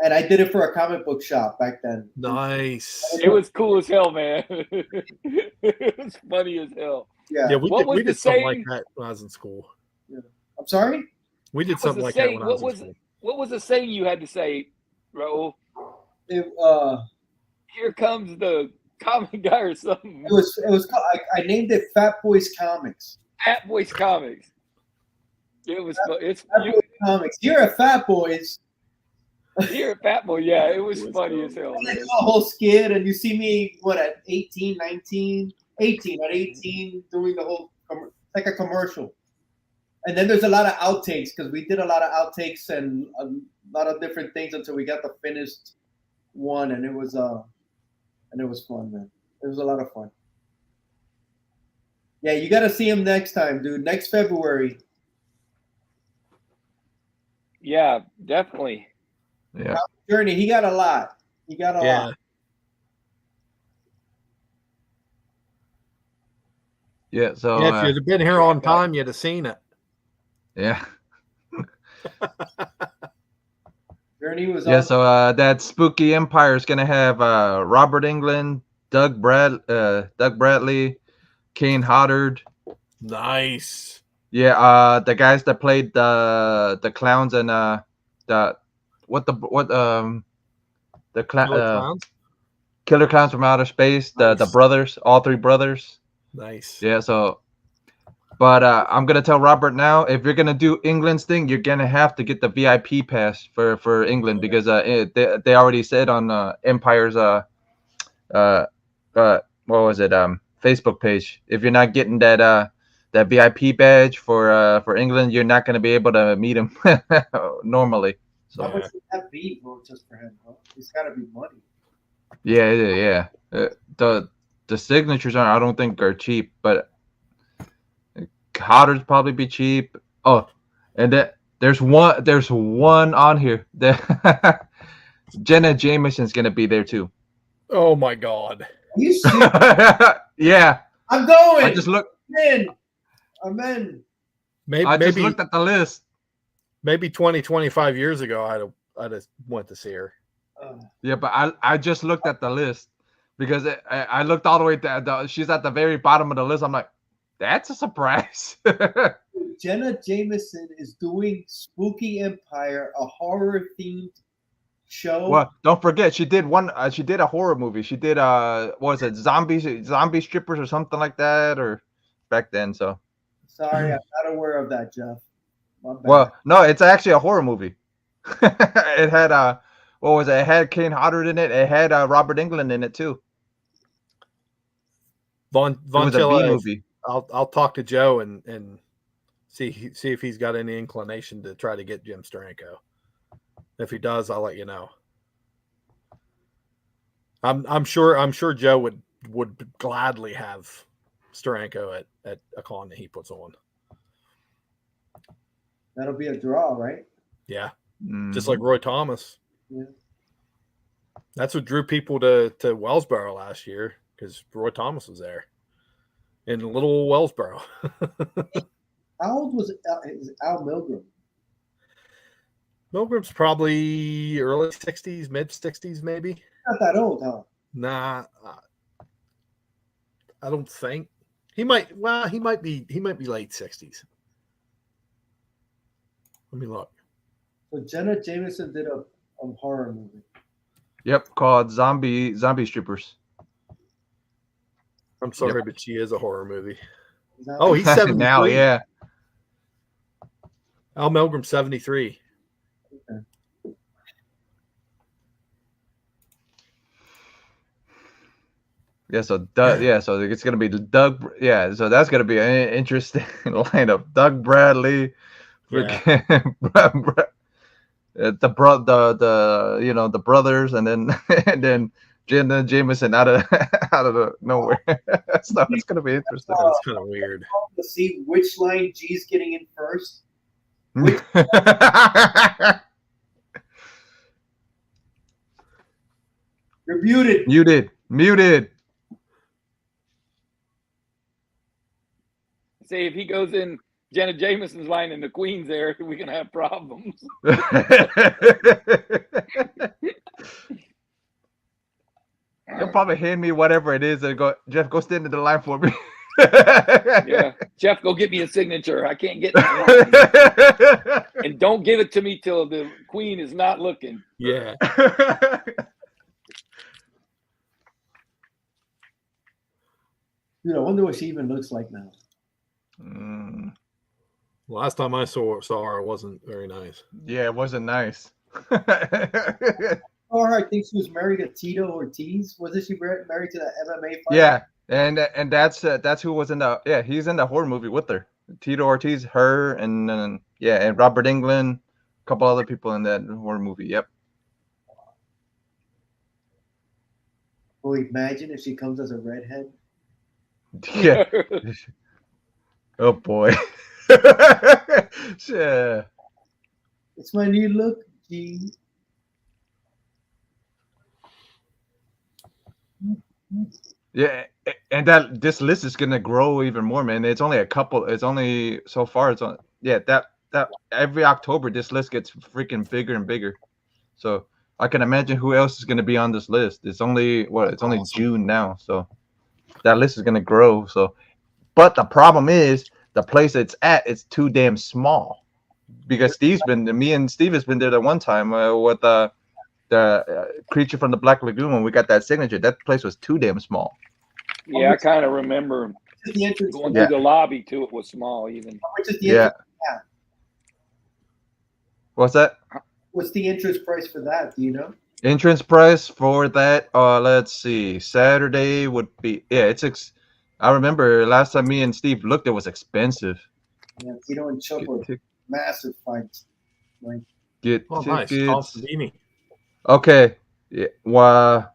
and I did it for a comic book shop back then. Nice. It was cool as hell, man. It was funny as hell. Yeah. We did something like that when I was in school. Yeah. I'm sorry? We did something like that when I was in school. What was the saying you had to say, Raul? Here comes the comic guy or something. It was called, I named it Fat Boys Comics. Fat Boys Comics. It's Fat Boys Comics. Here at Fat Boys. Here at Fat Boy, yeah, it was funny as hell. Like a whole skit, and you see me at 18, 19, 18 at 18 doing the whole like a commercial. And then there's a lot of outtakes because we did a lot of outtakes and a lot of different things until we got the finished one, and it was fun, man. It was a lot of fun. Yeah, you got to see him next time, dude. Next February. Yeah, definitely. Yeah. Journey, he got a lot. He got a lot. Yeah, so if you'd have been here on time, you'd have seen it. Yeah. Journey was so that Spooky Empire is gonna have Robert Englund, Doug Bradley, Kane Hodder. Nice. Yeah, the guys that played the clowns and Killer Clowns from Outer Space, nice. the brothers, all three brothers. Nice. Yeah, so but I'm gonna tell Robert now, if you're gonna do England's thing, you're gonna have to get the VIP pass for England because they already said on Empire's what was it Facebook page, if you're not getting that VIP badge for England, you're not gonna be able to meet him normally. So how much would that be, bro, just for him? Huh? It's gotta be money. Yeah. The signatures I don't think are cheap, but Hodder's probably be cheap. Oh, and there's one on here that Jenna Jameson's gonna be there too. Oh my God! Are you serious? Yeah, I'm going. I just looked. I'm in. I just looked at the list. Maybe 20, 25 years ago, I'd have went to see her. Yeah, but I just looked at the list because I looked all the way to she's at the very bottom of the list. I'm like, that's a surprise. Jenna Jameson is doing Spooky Empire, a horror themed show. Well, don't forget she did a horror movie. She did what was it, zombie strippers or something like that, or back then. So sorry, I'm not aware of that, Jeff. Well, no, it's actually a horror movie. It had what was it? It had Kane Hodder in it. It had Robert Englund in it too. Von Chilla movie. I'll talk to Joe and see if he's got any inclination to try to get Jim Steranko. If he does, I'll let you know. I'm sure Joe would gladly have Steranko at a con that he puts on. That'll be a draw, right? Yeah. Just like Roy Thomas. Yeah. That's what drew people to Wellsboro last year, because Roy Thomas was there in little Wellsboro. How old was Al Milgrom? Milgram's probably early 60s, mid 60s, maybe. Not that old, huh? Nah, I don't think he might. Well, he might be late 60s. Let me look. So Jenna Jameson did a horror movie. Yep, called Zombie Strippers. I'm sorry, but she is a horror movie. Oh, he's 73 now. Yeah. Al Milgrom 73. Okay. Yeah, so Doug. Yeah, so it's gonna be Doug. Yeah, so that's gonna be an interesting lineup. Doug Bradley, Yeah. the you know the brothers, and then and then Jameson out of nowhere. So it's gonna be interesting. That's kind of weird. To see which line G's getting in first. You're muted. Muted. See, if he goes in Janet Jameson's line and the Queen's there, we're gonna have problems. He'll probably hand me whatever it is and go, Jeff, go stand in the line for me. Yeah, Jeff, go get me a signature. I can't get that. And don't give it to me till the Queen is not looking. Yeah. Dude, I wonder what she even looks like now. Last time I saw her, it wasn't very nice. Yeah, it wasn't nice. Oh, I think she was married to Tito Ortiz. Wasn't she married to that MMA fighter? Yeah, and that's who was in the he's in the horror movie with her. Tito Ortiz, her, and and Robert Englund, a couple other people in that horror movie. Yep. Oh, imagine if she comes as a redhead. Yeah. Oh boy. Yeah. It's my new look, G. Yeah, and this list is gonna grow even more, man. It's only a couple. It's only so far. It's on. Yeah, that every October this list gets freaking bigger and bigger. So I can imagine who else is gonna be on this list. It's only It's only June now, so that list is gonna grow. So, but the problem is the place it's at. It's too damn small. Because me and Steve has been there the one time with the Creature from the Black Lagoon when we got that signature. That place was too damn small. Yeah, I kind of remember going through the lobby too. It was small even. Yeah. What's that? What's the entrance price for that? Do you know? Entrance price for that? Let's see. Saturday would be I remember last time me and Steve looked, it was expensive. Yeah, Tito and Chuck were massive fights. Like, get nice. Constantini. Okay. Yeah. Well,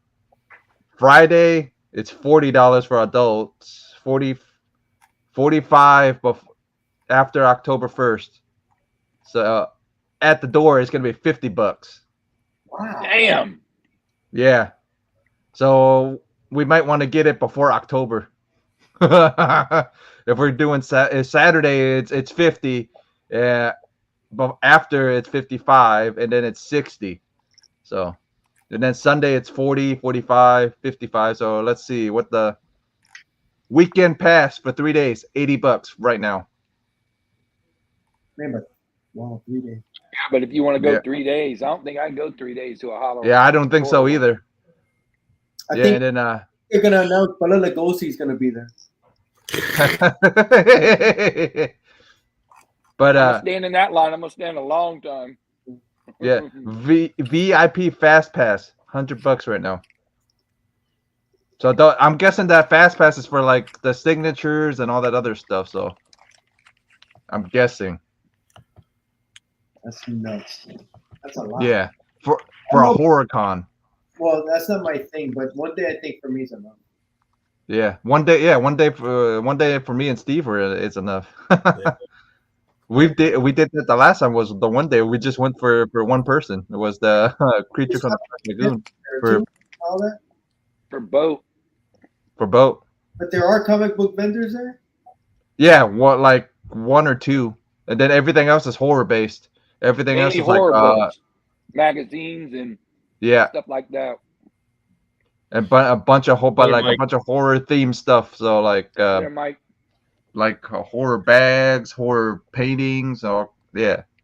Friday it's $40 for adults. $45 after October 1st. So at the door it's gonna be $50. Wow. Damn. Yeah. So we might want to get it before October. If we're doing Saturday, it's 50. Yeah, but after it's 55, and then it's 60. So, and then Sunday it's 40, 45, 55. So let's see what the weekend pass for 3 days, $80 right now. Man, but wow, 3 days. Yeah, but if you want to go 3 days, I don't think I can go 3 days to a Halloween. Yeah, I don't think so either. I think and then they're gonna announce Bela Lugosi's gonna be there. But I'm stand in that line. I'm gonna stand a long time. Yeah, VIP Fast Pass, $100 right now. So I'm guessing that Fast Pass is for like the signatures and all that other stuff. So I'm guessing. That's nuts. That's a lot. Yeah, for a horror con. Well, that's not my thing, but one day I think for me is enough. Yeah, one day for me and Steve is enough. Yeah. We did that the last time was the one day we just went for one person. It was the Creature from the Lagoon for boat. But there are comic book vendors there? Yeah, like one or two. And then everything else is horror based. Everything else is horror like books, magazines and stuff like that. And a bunch of horror themed stuff. So like horror bags, horror paintings, or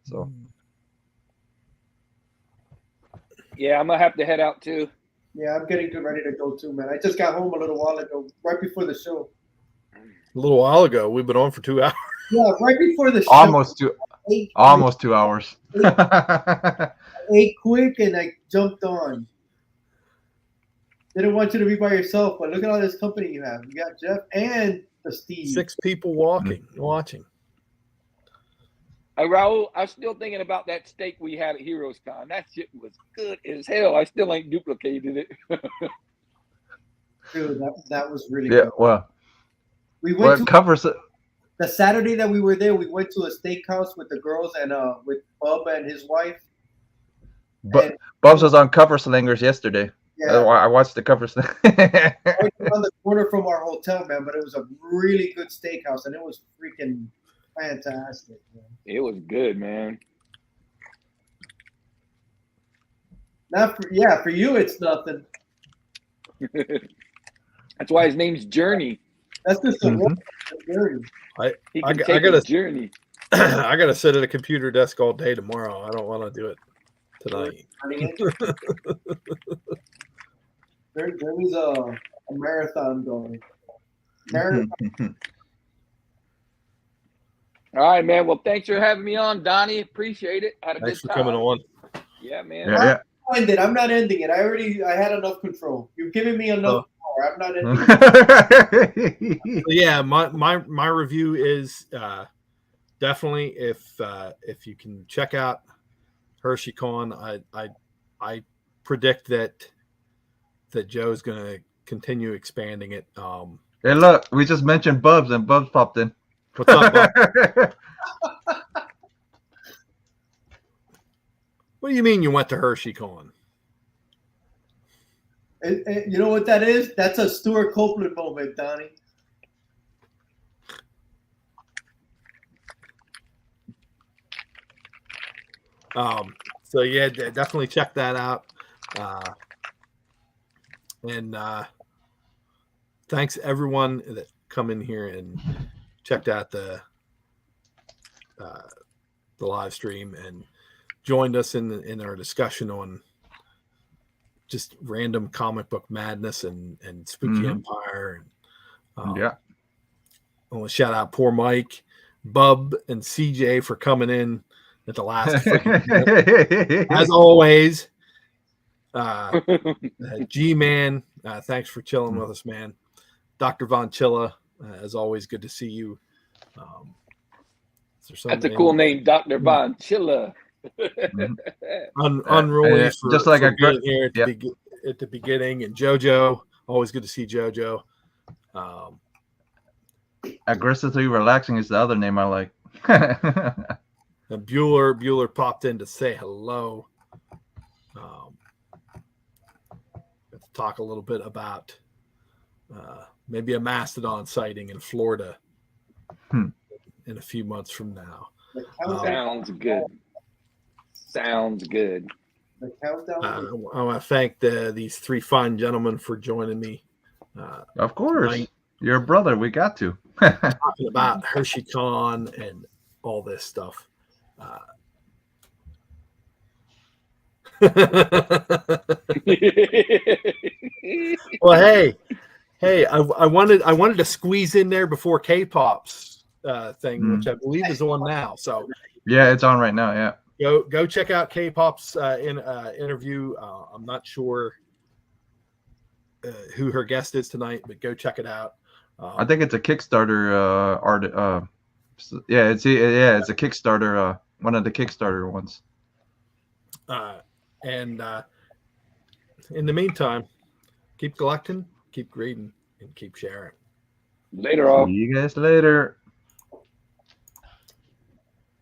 so. Yeah, I'm gonna have to head out too. Yeah, I'm getting ready to go too, man. I just got home a little while ago, right before the show. A little while ago, we've been on for 2 hours. Yeah, right before the show. Almost 2 hours. Ate quick and I jumped on. didn't want you to be by yourself, but look at all this company you have. You got Jeff and the Steve. 6 people watching. Hey, Raul, I'm still thinking about that steak we had at Heroes Con. That shit was good as hell. I still ain't duplicated it. Dude, that was really good. Well, we went covers it. The Saturday that we were there, we went to a steakhouse with the girls and with Bub and his wife. But Bubs was on Cover Slingers yesterday. Yeah. I watched the Cover Slingers. On the corner from our hotel, man, but it was a really good steakhouse, and it was freaking fantastic, man. It was good, man. For you, it's nothing. That's why his name's Journey. That's just a journey. I got a journey. I gotta sit at a computer desk all day tomorrow. I don't want to do it tonight. There's a marathon going. All right, man. Well, thanks for having me on, Donnie. Appreciate it. Thanks for coming on. Yeah, man. Yeah. I'm not ending it. I had enough control. You've given me enough power. I'm not ending it. Yeah, my review is definitely if you can check out Hershey Con, I predict that Joe's going to continue expanding it. Hey, look, we just mentioned Bubs, and Bubs popped in. What's up, Bub? What do you mean you went to Hershey Con? You know what that is? That's a Stuart Copeland moment, Donnie. So yeah, definitely check that out. And thanks everyone that come in here and checked out the live stream and joined us in our discussion on just random comic book madness and Spooky Empire. And yeah, I want to shout out poor Mike, Bub, and CJ for coming in at the last as always. G-Man, thanks for chilling with us, man. Dr. Von Chilla, as always, good to see you. That's a cool name, Dr. Von Chilla. Unruly for, just like for being here at the beginning, and JoJo, always good to see JoJo. Aggressively relaxing is the other name I like. And Bueller popped in to say hello. Let's talk a little bit about maybe a mastodon sighting in Florida in a few months from now. Sounds good. Sounds good. I want to thank these 3 fine gentlemen for joining me. Of course. Tonight. You're a brother. We got to. Talking about Hershey Con and all this stuff. Well, hey, I wanted to squeeze in there before K-Pop's thing, which I believe is on now. So yeah, it's on right now. Yeah, go check out K-Pop's interview. I'm not sure who her guest is tonight, but go check it out. I think it's a Kickstarter art. It's a Kickstarter. One of the Kickstarter ones. And in the meantime, keep collecting, keep reading, and keep sharing. Later, all. See you guys later.